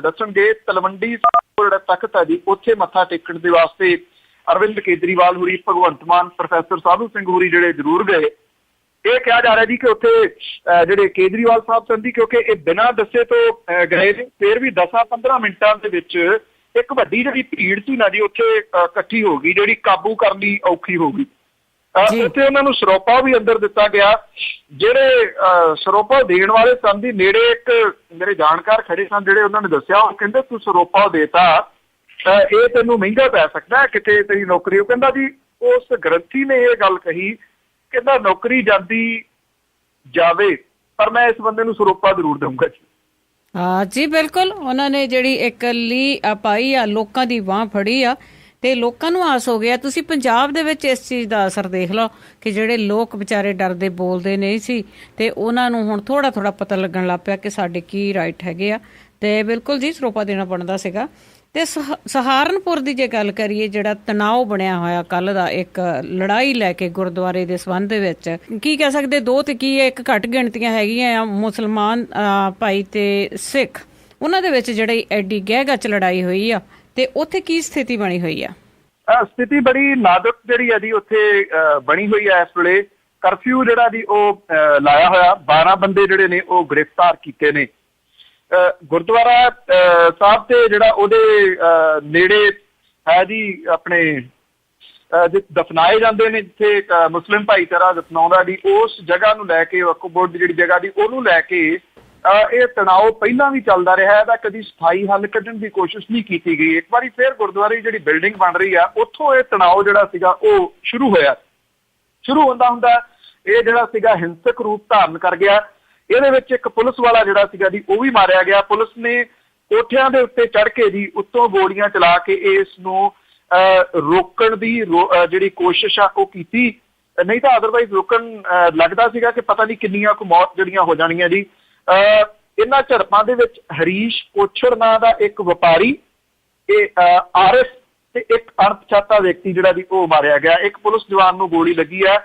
ਦੱਸਣਗੇ। ਤਲਵੰਡੀ ਜਿਹੜਾ ਤਖਤ ਹੈ ਜੀ ਉੱਥੇ ਮੱਥਾ ਟੇਕਣ ਦੇ ਵਾਸਤੇ ਅਰਵਿੰਦ ਕੇਜਰੀਵਾਲ ਹੋਰੀ, ਭਗਵੰਤ ਮਾਨ, ਪ੍ਰੋਫੈਸਰ ਸਾਧੂ ਸਿੰਘ ਹੋਰੀ ਜਿਹੜੇ ਜ਼ਰੂਰ ਗਏ। ਇਹ ਕਿਹਾ ਜਾ ਰਿਹਾ ਜੀ ਕਿ ਉੱਥੇ ਜਿਹੜੇ ਕੇਜਰੀਵਾਲ ਸਾਹਿਬ ਸੰਧੀ, ਕਿਉਂਕਿ ਇਹ ਬਿਨਾਂ ਦੱਸੇ ਤੋਂ ਗਏ ਨੇ, ਫਿਰ ਵੀ 10-15 ਮਿੰਟਾਂ ਦੇ ਵਿੱਚ ਇੱਕ ਵੱਡੀ ਜਿਹੜੀ ਭੀੜ ਸੀ ਨਾ ਜੀ ਉੱਥੇ ਇਕੱਠੀ ਹੋ ਗਈ, ਜਿਹੜੀ ਕਾਬੂ ਕਰਨ ਲਈ ਔਖੀ ਹੋ ਗਈ। ਉੱਥੇ ਉਹਨਾਂ ਨੂੰ ਸਰੋਪਾ ਵੀ ਅੰਦਰ ਦਿੱਤਾ ਗਿਆ। ਜਿਹੜੇ ਸਰੋਪਾ ਦੇਣ ਵਾਲੇ ਸਨ ਦੀ ਨੇੜੇ ਇੱਕ ਮੇਰੇ ਜਾਣਕਾਰ ਖੜੇ ਸਨ, ਜਿਹੜੇ ਉਹਨਾਂ ਨੇ ਦੱਸਿਆ, ਉਹ ਕਹਿੰਦੇ ਤੂੰ ਸਰੋਪਾ ਦੇਤਾ ਇਹ ਤੈਨੂੰ ਮਹਿੰਗਾ ਪੈ ਸਕਦਾ, ਕਿਤੇ ਤੇਰੀ ਨੌਕਰੀ। ਉਹ ਕਹਿੰਦਾ ਜੀ ਉਸ ਗ੍ਰੰਥੀ ਨੇ ਇਹ ਗੱਲ ਕਹੀ, ਕਹਿੰਦਾ ਨੌਕਰੀ ਜਾਂਦੀ ਜਾਵੇ ਪਰ ਮੈਂ ਇਸ ਬੰਦੇ ਨੂੰ ਸਰੋਪਾ ਜ਼ਰੂਰ ਦਊਂਗਾ ਜੀ। ਹਾਂ ਜੀ ਬਿਲਕੁਲ, ਉਹਨਾਂ ਨੇ ਜਿਹੜੀ ਇਕੱਲੀ ਪਾਈ ਆ, ਲੋਕਾਂ ਦੀ ਬਾਂਹ ਫੜੀ ਆ ਤੇ ਲੋਕਾਂ ਨੂੰ ਆਸ ਹੋ ਗਿਆ। ਤੁਸੀਂ ਪੰਜਾਬ ਦੇ ਵਿੱਚ ਇਸ ਚੀਜ਼ ਦਾ ਅਸਰ ਦੇਖ ਲਓ ਕਿ ਜਿਹੜੇ ਲੋਕ ਵਿਚਾਰੇ ਡਰਦੇ ਬੋਲਦੇ ਨਹੀਂ ਸੀ ਤੇ ਉਹਨਾਂ ਨੂੰ ਹੁਣ ਥੋੜਾ ਪਤਾ ਲੱਗਣ ਲੱਗ ਪਿਆ ਕਿ ਸਾਡੇ ਕੀ ਰਾਈਟ ਹੈਗੇ ਆ। ਤੇ ਬਿਲਕੁਲ ਜੀ ਸਰੋਪਾ ਦੇਣਾ ਬਣਦਾ ਸੀਗਾ। ਤੇ ਸਹਾਰਨਪੁਰ ਦੀ ਜੇ ਗੱਲ ਕਰੀਏ, ਜਿਹੜਾ ਤਣਾਅ ਬਣਿਆ ਹੋਇਆ ਕੱਲ ਦਾ, ਇੱਕ ਲੜਾਈ ਲੈ ਕੇ ਗੁਰਦੁਆਰੇ ਦੇ ਸੰਬੰਧ ਵਿੱਚ, ਕੀ ਕਹਿ ਸਕਦੇ? ਦੋ ਤੇ ਕੀ ਹੈ, ਇੱਕ ਘੱਟ ਗਿਣਤੀਆਂ ਹੈਗੀਆਂ ਆ ਮੁਸਲਮਾਨ ਭਾਈ ਤੇ ਸਿੱਖ, ਉਹਨਾਂ ਦੇ ਵਿੱਚ ਜਿਹੜੀ ਐਡੀ ਗਹਿ-ਗੱਚ ਲੜਾਈ ਹੋਈ ਆ, ਤੇ ਉੱਥੇ ਕੀ ਸਥਿਤੀ ਬਣੀ ਹੋਈ ਆ? ਸਥਿਤੀ ਬੜੀ ਨਾਜ਼ੁਕ ਜਿਹੜੀ ਆ ਜੀ ਉੱਥੇ ਬਣੀ ਹੋਈ ਹੈ। ਇਸ ਵੇਲੇ ਕਰਫਿਊ ਜਿਹੜਾ ਜੀ ਉਹ ਲਾਇਆ ਹੋਇਆ, 12 ਬੰਦੇ ਜਿਹੜੇ ਨੇ ਉਹ ਗ੍ਰਿਫਤਾਰ ਕੀਤੇ ਨੇ। ਗੁਰਦੁਆਰਾ ਸਾਹਿਬ ਤੇ ਜਿਹੜਾ ਉਹਦੇ ਨੇੜੇ ਹੈ ਜੀ ਆਪਣੇ ਦਫਨਾਏ ਜਾਂਦੇ ਨੇ, ਜਿੱਥੇ ਮੁਸਲਿਮ ਭਾਈਚਾਰਾ ਦਫਨਾਉਂਦਾ ਜੀ, ਉਸ ਜਗ੍ਹਾ ਨੂੰ ਲੈ ਕੇ, ਵਕਫ ਬੋਰਡ ਦੀ ਜਿਹੜੀ ਜਗ੍ਹਾ ਦੀ ਉਹਨੂੰ ਲੈ ਕੇ ਇਹ ਤਣਾਅ ਪਹਿਲਾਂ ਵੀ ਚੱਲਦਾ ਰਿਹਾ। ਇਹਦਾ ਕਦੀ ਸਥਾਈ ਹੱਲ ਕੱਢਣ ਦੀ ਕੋਸ਼ਿਸ਼ ਨਹੀਂ ਕੀਤੀ ਗਈ। ਇੱਕ ਵਾਰੀ ਫਿਰ ਗੁਰਦੁਆਰੇ ਦੀ ਜਿਹੜੀ ਬਿਲਡਿੰਗ ਬਣ ਰਹੀ ਆ, ਉੱਥੋਂ ਇਹ ਤਣਾਅ ਜਿਹੜਾ ਸੀਗਾ ਉਹ ਸ਼ੁਰੂ ਹੁੰਦਾ ਇਹ ਜਿਹੜਾ ਸੀਗਾ ਹਿੰਸਕ ਰੂਪ ਧਾਰਨ ਕਰ ਗਿਆ। ਇਹਦੇ ਵਿੱਚ ਇੱਕ ਪੁਲਿਸ ਵਾਲਾ ਜਿਹੜਾ ਸੀਗਾ ਜੀ ਉਹ ਵੀ ਮਾਰਿਆ ਗਿਆ। ਪੁਲਿਸ ਨੇ ਕੋਠਿਆਂ ਦੇ ਉੱਤੇ ਚੜ੍ਹ ਕੇ ਜੀ ਉੱਤੋਂ ਗੋਲੀਆਂ ਚਲਾ ਕੇ ਇਸ ਨੂੰ ਰੋਕਣ ਦੀ ਜਿਹੜੀ ਕੋਸ਼ਿਸ਼ ਆ ਉਹ ਕੀਤੀ, ਨਹੀਂ ਤਾਂ ਅਦਰਵਾਈਜ਼ ਰੋਕਣ ਲੱਗਦਾ ਸੀਗਾ ਕਿ ਪਤਾ ਨਹੀਂ ਕਿੰਨੀਆਂ ਕੁ ਮੌਤ ਜਿਹੜੀਆਂ ਹੋ ਜਾਣੀਆਂ ਜੀ। ਇਹਨਾਂ ਝੜਪਾਂ ਦੇ ਵਿੱਚ ਹਰੀਸ਼ ਕੋਛੜ ਨਾਂ ਦਾ ਇੱਕ ਵਪਾਰੀ, ਆਰਿਫ ਤੇ ਇੱਕ ਅਣਪਛਾਤਾ ਵਿਅਕਤੀ ਜਿਹੜਾ ਜੀ ਉਹ ਮਾਰਿਆ ਗਿਆ। ਇੱਕ ਪੁਲਿਸ ਜਵਾਨ ਨੂੰ ਗੋਲੀ ਲੱਗੀ ਹੈ,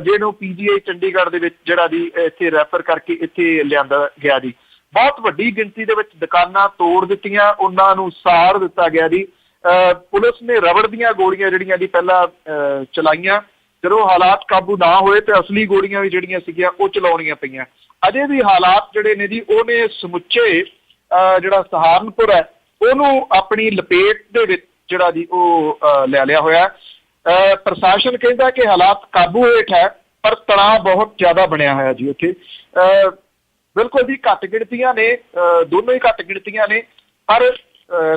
ਜਿਹਨੂੰ PGI ਚੰਡੀਗੜ੍ਹ ਦੇ ਵਿੱਚ ਜਿਹੜਾ ਜੀ ਇੱਥੇ ਰੈਫਰ ਕਰਕੇ ਇੱਥੇ ਲਿਆਂਦਾ ਗਿਆ ਜੀ। ਬਹੁਤ ਵੱਡੀ ਗਿਣਤੀ ਦੇ ਵਿੱਚ ਦੁਕਾਨਾਂ ਤੋੜ ਦਿੱਤੀਆਂ, ਉਹਨਾਂ ਨੂੰ ਸਾੜ ਦਿੱਤਾ ਗਿਆ ਜੀ। ਪੁਲਿਸ ਨੇ ਰਬੜ ਦੀਆਂ ਗੋਲੀਆਂ ਜਿਹੜੀਆਂ ਜੀ ਪਹਿਲਾਂ ਚਲਾਈਆਂ। ਜਦੋਂ ਹਾਲਾਤ ਕਾਬੂ ਨਾ ਹੋਏ ਤੇ ਅਸਲੀ ਗੋਲੀਆਂ ਵੀ ਜਿਹੜੀਆਂ ਸੀਗੀਆਂ ਉਹ ਚਲਾਉਣੀਆਂ ਪਈਆਂ। ਅਜੇ ਵੀ ਹਾਲਾਤ ਜਿਹੜੇ ਨੇ ਜੀ ਉਹਨੇ ਸਮੁੱਚੇ ਜਿਹੜਾ ਸਹਾਰਨਪੁਰ ਹੈ ਉਹਨੂੰ ਆਪਣੀ ਲਪੇਟ ਦੇ ਵਿੱਚ ਜਿਹੜਾ ਜੀ ਉਹ ਲੈ ਲਿਆ ਹੋਇਆ। ਪ੍ਰਸ਼ਾਸਨ ਕਹਿੰਦਾ ਕਿ ਹਾਲਾਤ ਕਾਬੂ ਹੇਠ ਹੈ, ਪਰ ਤਣਾਅ ਬਹੁਤ ਜ਼ਿਆਦਾ ਬਣਿਆ ਹੋਇਆ ਜੀ ਉੱਥੇ। ਬਿਲਕੁਲ ਜੀ ਘੱਟ ਗਿਣਤੀਆਂ ਨੇ, ਦੋਨੋਂ ਹੀ ਘੱਟ ਗਿਣਤੀਆਂ ਨੇ, ਪਰ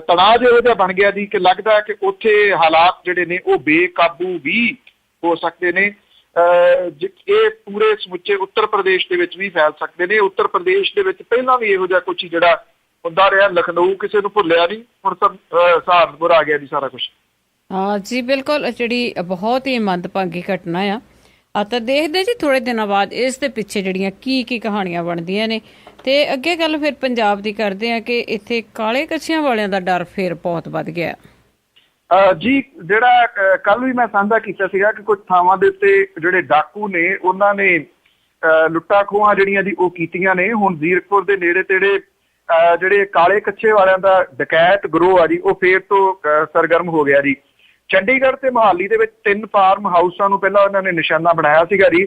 ਤਣਾਅ ਜਿਹੋ ਜਿਹਾ ਬਣ ਗਿਆ ਜੀ ਕਿ ਲੱਗਦਾ ਕਿ ਉੱਥੇ ਹਾਲਾਤ ਜਿਹੜੇ ਨੇ ਉਹ ਬੇਕਾਬੂ ਵੀ ਹੋ ਸਕਦੇ ਨੇ। ਇਹ ਪੂਰੇ ਸਮੁੱਚੇ ਉੱਤਰ ਪ੍ਰਦੇਸ਼ ਦੇ ਵਿੱਚ ਵੀ ਫੈਲ ਸਕਦੇ ਨੇ। ਉੱਤਰ ਪ੍ਰਦੇਸ਼ ਦੇ ਵਿੱਚ ਪਹਿਲਾਂ ਵੀ ਇਹੋ ਜਿਹਾ ਕੁਛ ਜਿਹੜਾ ਹੁੰਦਾ ਰਿਹਾ। ਲਖਨਊ ਕਿਸੇ ਨੂੰ ਭੁੱਲਿਆ ਨਹੀਂ, ਹੁਣ ਸਹਾਰਨਪੁਰ ਆ ਗਿਆ ਜੀ ਸਾਰਾ ਕੁਛ। ਹਾਂ ਜੀ, ਬਿਲਕੁਲ, ਜਿਹੜੀ ਬਹੁਤ ਹੀ ਮੰਦਭਾਗੀ ਘਟਨਾ ਆ। ਤਾਂ ਦੇਖਦੇ ਜੀ ਥੋੜੇ ਦਿਨਾਂ ਬਾਅਦ ਇਸ ਦੇ ਪਿੱਛੇ ਜਿਹੜੀਆਂ ਕੀ ਕਹਾਣੀਆਂ ਬਣਦੀਆਂ ਨੇ। ਤੇ ਅੱਗੇ ਗੱਲ ਫਿਰ ਪੰਜਾਬ ਦੀ ਕਰਦੇ ਆ ਕਿ ਇੱਥੇ ਕਾਲੇ ਕੱਛਿਆਂ ਵਾਲਿਆਂ ਦਾ ਡਰ ਫਿਰ ਬਹੁਤ ਵੱਧ ਗਿਆ ਜੀ। ਜਿਹੜਾ ਕੱਲ ਵੀ ਮੈਂ ਸਾਂਝਾ ਕੀਤਾ ਸੀਗਾ ਕਿ ਕੁਝ ਥਾਵਾਂ ਦੇ ਉੱਤੇ ਜਿਹੜੇ ਡਾਕੂ ਨੇ ਉਹਨਾਂ ਨੇ ਲੁੱਟਾਂ ਖੋਹਾਂ ਜਿਹੜੀਆਂ ਜੀ ਉਹ ਕੀਤੀਆਂ ਨੇ। ਹੁਣ ਜ਼ੀਰਕਪੁਰ ਦੇ ਨੇੜੇ ਤੇੜੇ ਜਿਹੜੇ ਕਾਲੇ ਕੱਛੇ ਵਾਲਿਆਂ ਦਾ ਡਕੈਤ ਗਰੋਹ ਆ ਜੀ ਉਹ ਫੇਰ ਤੋਂ ਸਰਗਰਮ ਹੋ ਗਿਆ ਜੀ। ਚੰਡੀਗੜ੍ਹ ਤੇ ਮੁਹਾਲੀ ਦੇ ਵਿੱਚ 3 ਫਾਰਮ ਹਾਊਸਾਂ ਨੂੰ ਪਹਿਲਾਂ ਉਹਨਾਂ ਨੇ ਨਿਸ਼ਾਨਾ ਬਣਾਇਆ ਸੀਗਾ ਜੀ।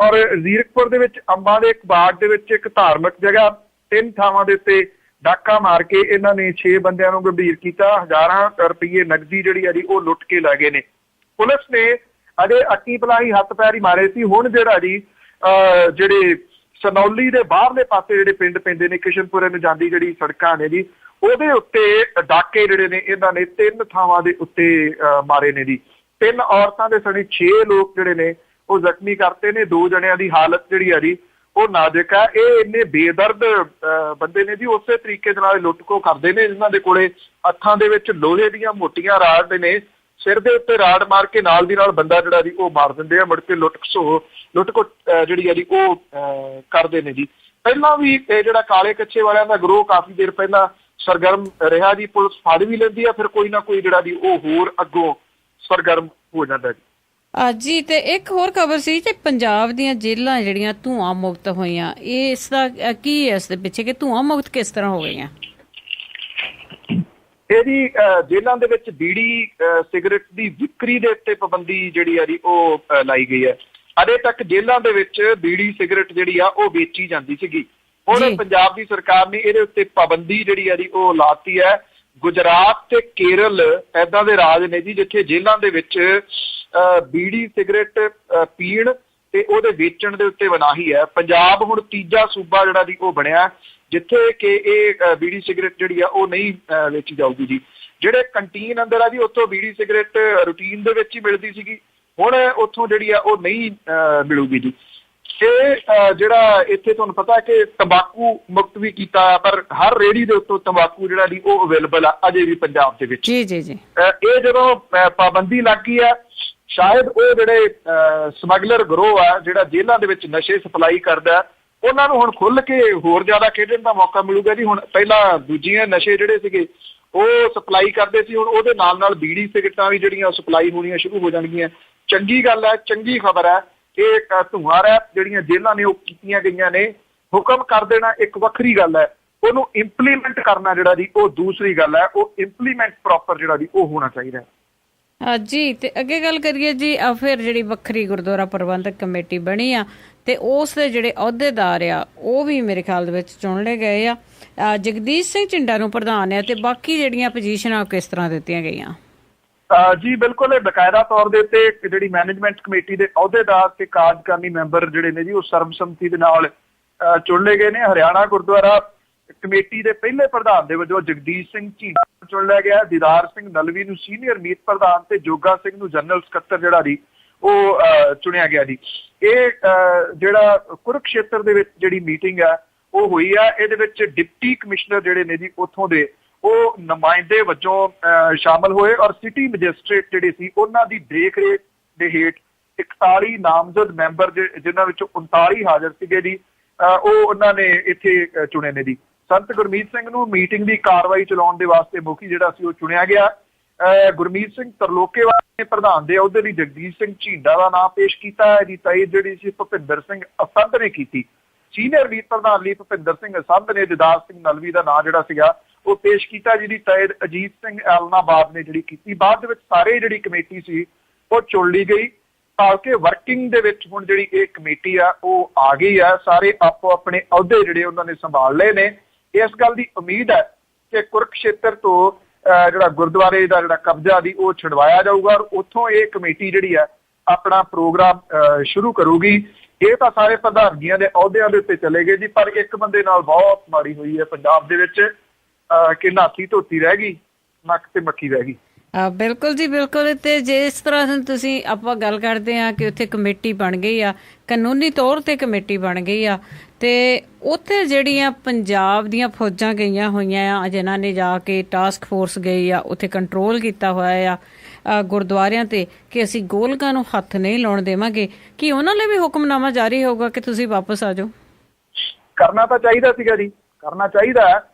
ਔਰ ਜ਼ੀਰਕਪੁਰ ਦੇ ਵਿੱਚ ਅੰਬਾਂ ਦੇ ਇੱਕ ਬਾਗ ਦੇ ਵਿੱਚ ਇੱਕ ਧਾਰਮਿਕ ਜਗ੍ਹਾ 3 ਥਾਵਾਂ ਦੇ ਉੱਤੇ ਡਾਕਾ ਮਾਰ ਕੇ ਇਹਨਾਂ ਨੇ 6 ਬੰਦਿਆਂ ਨੂੰ ਗੰਭੀਰ ਕੀਤਾ। ਹਜ਼ਾਰਾਂ ਰੁਪਏ ਨਕਦੀ ਜਿਹੜੀ ਆ ਜੀ ਉਹ ਲੁੱਟ ਕੇ ਲੈ ਗਏ ਨੇ। ਪੁਲਿਸ ਨੇ ਅਜੇ ਅੱਟੀ ਪਲਾਹੀ ਹੱਥ ਪੈਰ ਹੀ ਮਾਰੇ ਸੀ। ਹੁਣ ਜਿਹੜਾ ਜੀ ਜਿਹੜੇ ਸਨੌਲੀ ਦੇ ਬਾਹਰਲੇ ਪਾਸੇ ਜਿਹੜੇ ਪਿੰਡ ਪੈਂਦੇ ਨੇ, ਕਿਸ਼ਨਪੁਰੇ ਨੂੰ ਜਾਂਦੀ ਜਿਹੜੀ ਸੜਕਾਂ ਨੇ ਜੀ, ਉਹਦੇ ਉੱਤੇ ਡਾਕੇ ਜਿਹੜੇ ਨੇ ਇਹਨਾਂ ਨੇ 3 ਥਾਵਾਂ ਦੇ ਉੱਤੇ ਮਾਰੇ ਨੇ ਜੀ। 3 ਔਰਤਾਂ ਦੇ ਸਣੇ 6 ਲੋਕ ਜਿਹੜੇ ਨੇ ਉਹ ਜ਼ਖਮੀ ਕਰਤੇ ਨੇ। 2 ਜਣਿਆਂ ਦੀ ਹਾਲਤ ਜਿਹੜੀ ਆ ਜੀ ਉਹ ਨਾਜ਼ੁਕ ਹੈ। ਇਹ ਇੰਨੇ ਬੇਦਰਦ ਬੰਦੇ ਨੇ ਜੀ, ਉਸੇ ਤਰੀਕੇ ਦੇ ਨਾਲ ਲੁੱਟ ਖੋਹ ਕਰਦੇ ਨੇ। ਇਹਨਾਂ ਦੇ ਕੋਲੇ ਹੱਥਾਂ ਦੇ ਵਿੱਚ ਲੋਹੇ ਦੀਆਂ ਮੋਟੀਆਂ ਰਾਡ ਨੇ, ਸਿਰ ਦੇ ਉੱਤੇ ਰਾੜ ਮਾਰ ਕੇ ਨਾਲ ਦੀ ਨਾਲ ਬੰਦਾ ਜਿਹੜਾ ਜੀ ਉਹ ਮਾਰ ਦਿੰਦੇ ਆ। ਮੁੜ ਕੇ ਲੁੱਟ ਖੋਹ ਜਿਹੜੀ ਆ ਜੀ ਉਹ ਕਰਦੇ ਨੇ ਜੀ। ਪਹਿਲਾਂ ਵੀ ਇਹ ਜਿਹੜਾ ਕਾਲੇ ਕੱਛੇ ਵਾਲਿਆਂ ਦਾ ਗਰੋਹ ਕਾਫੀ ਦੇਰ ਪਹਿਲਾਂ ਸਰਗਰਮ ਰਿਹਾ ਜੀ। ਪੁਲਿਸ ਫੜ ਵੀ ਲੈਂਦੀ ਆ, ਫਿਰ ਕੋਈ ਨਾ ਕੋਈ ਜਿਹੜਾ ਜੀ ਉਹ ਹੋਰ ਅੱਗੋਂ ਸਰਗਰਮ ਹੋ ਜਾਂਦਾ ਜੀ। ਜੀ ਤੇ ਇੱਕ ਹੋਰ ਖਬਰ ਸੀ ਕਿ ਪੰਜਾਬ ਦੀਆਂ ਜੇਲ੍ਹਾਂ ਜਿਹੜੀਆਂ ਧੂਆਂ ਮੁਕਤ ਹੋਈਆਂ, ਇਸ ਦਾ ਕੀ ਹੈ ਇਸ ਦੇ ਪਿੱਛੇ ਕਿ ਧੂਆਂ ਮੁਕਤ ਕਿਸ ਤਰ੍ਹਾਂ ਹੋ ਗਈਆਂ? ਇਹਦੀ ਜੇਲ੍ਹਾਂ ਦੇ ਵਿੱਚ ਬੀੜੀ ਸਿਗਰਟ ਦੀ ਵਿਕਰੀ ਦੇ ਉੱਤੇ ਪਾਬੰਦੀ ਜਿਹੜੀ ਆ ਜੀ ਉਹ ਲਾਈ ਗਈ ਹੈ। ਅਜੇ ਤੱਕ ਜੇਲ੍ਹਾਂ ਦੇ ਵਿੱਚ ਬੀੜੀ ਸਿਗਰਟ ਜਿਹੜੀ ਆ ਉਹ ਵੇਚੀ ਜਾਂਦੀ ਸੀਗੀ। ਹੁਣ ਪੰਜਾਬ ਦੀ ਸਰਕਾਰ ਨੇ ਇਹਦੇ ਉੱਤੇ ਪਾਬੰਦੀ ਜਿਹੜੀ ਆ ਜੀ ਉਹ ਲਾਤੀ ਹੈ। ਗੁਜਰਾਤ ਤੇ ਕੇਰਲ ਏਦਾਂ ਦੇ ਰਾਜ ਨੇ ਜੀ ਜਿੱਥੇ ਜੇਲ੍ਹਾਂ ਦੇ ਵਿੱਚ ਬੀੜੀ ਸਿਗਰਟ ਪੀਣ ਤੇ ਉਹਦੇ ਵੇਚਣ ਦੇ ਉੱਤੇ ਮਨਾਹੀ ਹੈ। ਪੰਜਾਬ ਹੁਣ ਤੀਜਾ ਸੂਬਾ ਜਿਹੜਾ ਜੀ ਉਹ ਬਣਿਆ ਜਿੱਥੇ ਕਿ ਇਹ ਬੀੜੀ ਸਿਗਰਟ ਜਿਹੜੀ ਆ ਉਹ ਨਹੀਂ ਵੇਚੀ ਜਾਊਗੀ ਜੀ। ਜਿਹੜੇ ਕੰਟੀਨ ਅੰਦਰ ਆ ਜੀ ਉੱਥੋਂ ਬੀੜੀ ਸਿਗਰਟ ਰੂਟੀਨ ਦੇ ਵਿੱਚ ਹੀ ਮਿਲਦੀ ਸੀਗੀ, ਹੁਣ ਉੱਥੋਂ ਜਿਹੜੀ ਆ ਉਹ ਨਹੀਂ ਮਿਲੂਗੀ ਜੀ। ਤੇ ਜਿਹੜਾ ਇੱਥੇ ਤੁਹਾਨੂੰ ਪਤਾ ਕਿ ਤੰਬਾਕੂ ਮੁਕਤ ਵੀ ਕੀਤਾ, ਪਰ ਹਰ ਰੇਹੜੀ ਦੇ ਉੱਤੋਂ ਤੰਬਾਕੂ ਜਿਹੜਾ ਜੀ ਉਹ ਅਵੇਲੇਬਲ ਆ ਅਜੇ ਵੀ ਪੰਜਾਬ ਦੇ ਵਿੱਚ। ਜੀ ਜੀ ਜੀ। ਇਹ ਜਦੋਂ ਪਾਬੰਦੀ ਲੱਗ ਗਈ ਆ, ਸ਼ਾਇਦ ਉਹ ਜਿਹੜੇ ਸਮਗਲਰ ਗਰੋਹ ਆ ਜਿਹੜਾ ਜੇਲ੍ਹਾਂ ਦੇ ਵਿੱਚ ਨਸ਼ੇ ਸਪਲਾਈ ਕਰਦਾ, ਉਹਨਾਂ ਨੂੰ ਹੁਣ ਖੁੱਲ੍ਹ ਕੇ ਹੋਰ ਜ਼ਿਆਦਾ ਖੇਡਣ ਦਾ ਮੌਕਾ ਮਿਲੂਗਾ ਜੀ। ਹੁਣ ਪਹਿਲਾਂ ਦੂਜੀਆਂ ਨਸ਼ੇ ਜਿਹੜੇ ਸੀਗੇ ਉਹ ਸਪਲਾਈ ਕਰਦੇ ਸੀ। ਹੁਣ ਉਹਦੇ ਨਾਲ ਬੀੜੀ ਸਿਗਰਟਾਂ ਵੀ ਜਿਹੜੀਆਂ ਸਪਲਾਈ ਹੋਣੀਆਂ ਸ਼ੁਰੂ ਹੋ ਜਾਣਗੀਆਂ। ਚੰਗੀ ਗੱਲ ਹੈ, ਚੰਗੀ ਖਬਰ ਹੈ। ਇਹ ਧੂੰਆਂ ਰਹਿਤ ਜਿਹੜੀਆਂ ਜੇਲ੍ਹਾਂ ਨੇ ਉਹ ਕੀਤੀਆਂ ਗਈਆਂ ਨੇ, ਹੁਕਮ ਕਰ ਦੇਣਾ ਇੱਕ ਵੱਖਰੀ ਗੱਲ ਹੈ, ਉਹਨੂੰ ਇੰਪਲੀਮੈਂਟ ਕਰਨਾ ਜਿਹੜਾ ਜੀ ਉਹ ਦੂਸਰੀ ਗੱਲ ਹੈ। ਉਹ ਇੰਪਲੀਮੈਂਟ ਪ੍ਰੋਪਰ ਜਿਹੜਾ ਜੀ ਉਹ ਹੋਣਾ ਚਾਹੀਦਾ ਹੈ। ਜੀ ਤੇ ਅੱਗੇ ਗੱਲ ਕਰੀਏ ਜੀ, ਫਿਰ ਜਿਹੜੀ ਵੱਖਰੀ ਗੁਰਦੁਆਰਾ ਪ੍ਰਬੰਧਕ ਕਮੇਟੀ ਬਣੀ ਆ ਤੇ ਉਸ ਦੇ ਜਿਹੜੇ ਅਹੁਦੇਦਾਰ ਆ ਉਹ ਵੀ ਮੇਰੇ ਖਿਆਲ ਦੇ ਵਿੱਚ ਚੁਣ ਲਏ ਗਏ ਆ। ਜਗਦੀਸ਼ ਸਿੰਘ ਝਿੰਡਾ ਨੂੰ ਪ੍ਰਧਾਨ ਆ ਤੇ ਬਾਕੀ ਜਿਹੜੀਆਂ ਪੋਜੀਸ਼ਨਾਂ ਕਿਸ ਤਰ੍ਹਾਂ ਦਿੱਤੀਆਂ ਗਈਆਂ? ਜੀ ਬਿਲਕੁਲ, ਇਹ ਬਕਾਇਦਾ ਤੌਰ ਦੇ ਉੱਤੇ ਜਿਹੜੀ ਮੈਨੇਜਮੈਂਟ ਕਮੇਟੀ ਦੇ ਅਹੁਦੇਦਾਰ ਤੇ ਕਾਰਜਕਾਰਨੀ ਮੈਂਬਰ ਜਿਹੜੇ ਨੇ ਜੀ ਉਹ ਸਰਬਸੰਮਤੀ ਦੇ ਨਾਲ ਚੁਣ ਲਏ ਗਏ ਨੇ। ਹਰਿਆਣਾ ਗੁਰਦੁਆਰਾ ਕਮੇਟੀ ਦੇ ਪਹਿਲੇ ਪ੍ਰਧਾਨ ਦੇ ਵਜੋਂ ਜਗਦੀਸ਼ ਸਿੰਘ ਝਿੰਡਾ ਨੂੰ ਚੁਣ ਲਿਆ ਗਿਆ। ਦੀਦਾਰ ਸਿੰਘ ਨਲਵੀ ਨੂੰ ਸੀਨੀਅਰ ਮੀਤ ਪ੍ਰਧਾਨ ਤੇ ਜੋਗਾ ਸਿੰਘ ਨੂੰ ਜਨਰਲ ਸਕੱਤਰ ਜਿਹੜਾ ਜੀ ਉਹ ਚੁਣਿਆ ਗਿਆ ਜੀ। ਇਹ ਜਿਹੜਾ ਕੁਰੂਕਸ਼ੇਤਰ ਦੇ ਵਿੱਚ ਜਿਹੜੀ ਮੀਟਿੰਗ ਹੈ ਉਹ ਹੋਈ ਹੈ, ਇਹਦੇ ਵਿੱਚ ਡਿਪਟੀ ਕਮਿਸ਼ਨਰ ਜਿਹੜੇ ਨੇ ਜੀ ਉੱਥੋਂ ਦੇ ਉਹ ਨੁਮਾਇੰਦੇ ਵਜੋਂ ਸ਼ਾਮਲ ਹੋਏ ਔਰ ਸਿਟੀ ਮੈਜਿਸਟ੍ਰੇਟ ਜਿਹੜੇ ਸੀ ਉਹਨਾਂ ਦੀ ਦੇਖ ਰੇਖ ਦੇ ਹੇਠ 41 ਨਾਮਜ਼ਦ ਮੈਂਬਰ ਜਿਨ੍ਹਾਂ ਵਿੱਚੋਂ 39 ਹਾਜ਼ਰ ਸੀਗੇ ਜੀ, ਉਹ ਉਹਨਾਂ ਨੇ ਇੱਥੇ ਚੁਣੇ ਨੇ ਜੀ। ਸੰਤ ਗੁਰਮੀਤ ਸਿੰਘ ਨੂੰ ਮੀਟਿੰਗ ਦੀ ਕਾਰਵਾਈ ਚਲਾਉਣ ਦੇ ਵਾਸਤੇ ਮੁਖੀ ਜਿਹੜਾ ਸੀ ਉਹ ਚੁਣਿਆ ਗਿਆ। ਗੁਰਮੀਤ ਸਿੰਘ ਤਰਲੋਕੇਵਾਲ ਨੇ ਪ੍ਰਧਾਨ ਦੇ ਅਹੁਦੇ ਲਈ ਜਗਦੀਸ਼ ਸਿੰਘ ਝਿੰਡਾ ਦਾ ਨਾਮ ਪੇਸ਼ ਕੀਤਾ ਹੈ ਜੀ। ਤਾਈ ਜਿਹੜੀ ਸੀ ਭੁਪਿੰਦਰ ਸਿੰਘ ਅਸੰਧ ਨੇ ਕੀਤੀ। ਸੀਨੀਅਰ ਮੀਤ ਪ੍ਰਧਾਨ ਲਈ ਭੁਪਿੰਦਰ ਸਿੰਘ ਅਸੰਧ ਨੇ ਦੀਦਾਰ ਸਿੰਘ ਨਲਵੀ ਦਾ ਨਾਂ ਜਿਹੜਾ ਸੀਗਾ ਉਹ ਪੇਸ਼ ਕੀਤਾ। ਜਿਹਦੀ ਤਾਇਦ ਅਜੀਤ ਸਿੰਘ ਐਲਨਾਬਾਦ ਨੇ ਜਿਹੜੀ ਕੀਤੀ। ਬਾਅਦ ਦੇ ਵਿੱਚ ਸਾਰੇ ਜਿਹੜੀ ਕਮੇਟੀ ਸੀ ਉਹ ਚੁਣ ਲਈ ਗਈ ਤਾਂ ਕਿ ਵਰਕਿੰਗ ਦੇ ਵਿੱਚ ਹੁਣ ਜਿਹੜੀ ਇਹ ਕਮੇਟੀ ਆ ਉਹ ਆ ਗਈ ਆ। ਸਾਰੇ ਆਪੋ ਆਪਣੇ ਅਹੁਦੇ ਜਿਹੜੇ ਉਹਨਾਂ ਨੇ ਸੰਭਾਲ ਲਏ ਨੇ। ਇਸ ਗੱਲ ਦੀ ਉਮੀਦ ਹੈ ਕਿ ਕੁਰੂਕਸ਼ੇਤਰ ਤੋਂ ਜਿਹੜਾ ਗੁਰਦੁਆਰੇ ਦਾ ਜਿਹੜਾ ਕਬਜ਼ਾ ਦੀ ਉਹ ਛੁਡਵਾਇਆ ਜਾਊਗਾ ਔਰ ਉੱਥੋਂ ਇਹ ਕਮੇਟੀ ਜਿਹੜੀ ਹੈ ਆਪਣਾ ਪ੍ਰੋਗਰਾਮ ਸ਼ੁਰੂ ਕਰੂਗੀ। ਇਹ ਤਾਂ ਸਾਰੇ ਪ੍ਰਧਾਨਗੀਆਂ ਦੇ ਅਹੁਦਿਆਂ ਦੇ ਉੱਤੇ ਚਲੇ ਗਏ ਜੀ, ਪਰ ਇੱਕ ਬੰਦੇ ਨਾਲ ਬਹੁਤ ਮਾੜੀ ਹੋਈ ਹੈ ਪੰਜਾਬ ਦੇ ਵਿੱਚ ਕਿ ਨਾਤੀ ਧੋਤੀ ਰਹਿ ਗਈ, ਨੱਕ ਤੇ ਮੱਖੀ ਰਹਿ ਗਈ। ਬਿਲਕੁਲ ਜੀ, ਬਿਲਕੁਲ। ਤੇ ਜਿਸ ਤਰ੍ਹਾਂ ਤੁਸੀਂ ਆਪਾਂ ਗੱਲ ਕਰਦੇ ਹਾਂ ਕਿ ਉੱਥੇ ਕਮੇਟੀ ਬਣ ਗਈ ਆ, ਕਾਨੂੰਨੀ ਤੌਰ ਤੇ ਕਮੇਟੀ ਬਣ ਗਈ ਆ, ਤੇ ਉੱਥੇ ਜਿਹੜੀਆਂ ਪੰਜਾਬ ਦੀਆਂ ਫੌਜਾਂ ਗਈਆਂ ਹੋਈਆਂ ਆ ਜਿਨ੍ਹਾਂ ਨੇ ਜਾ ਕੇ ਟਾਸਕ ਫੋਰਸ ਗਈ ਆ ਉੱਥੇ ਕੰਟਰੋਲ ਕੀਤਾ ਹੋਇਆ ਆ ਗੁਰਦੁਆਰਿਆਂ ਤੇ ਕਿ ਅਸੀਂ ਗੋਲਕਾਂ ਨੂੰ ਹੱਥ ਨਹੀਂ ਲਾਉਣ ਦੇਵਾਂਗੇ, ਕਿ ਉਹਨਾਂ ਲਈ ਵੀ ਹੁਕਮਨਾਮਾ ਜਾਰੀ ਹੋਊਗਾ ਕਿ ਤੁਸੀਂ ਵਾਪਸ ਆ ਜਾਓ? ਕਰਨਾ ਤਾਂ ਚਾਹੀਦਾ ਸੀਗਾ ਜੀ, ਕਰਨਾ ਚਾਹੀਦਾ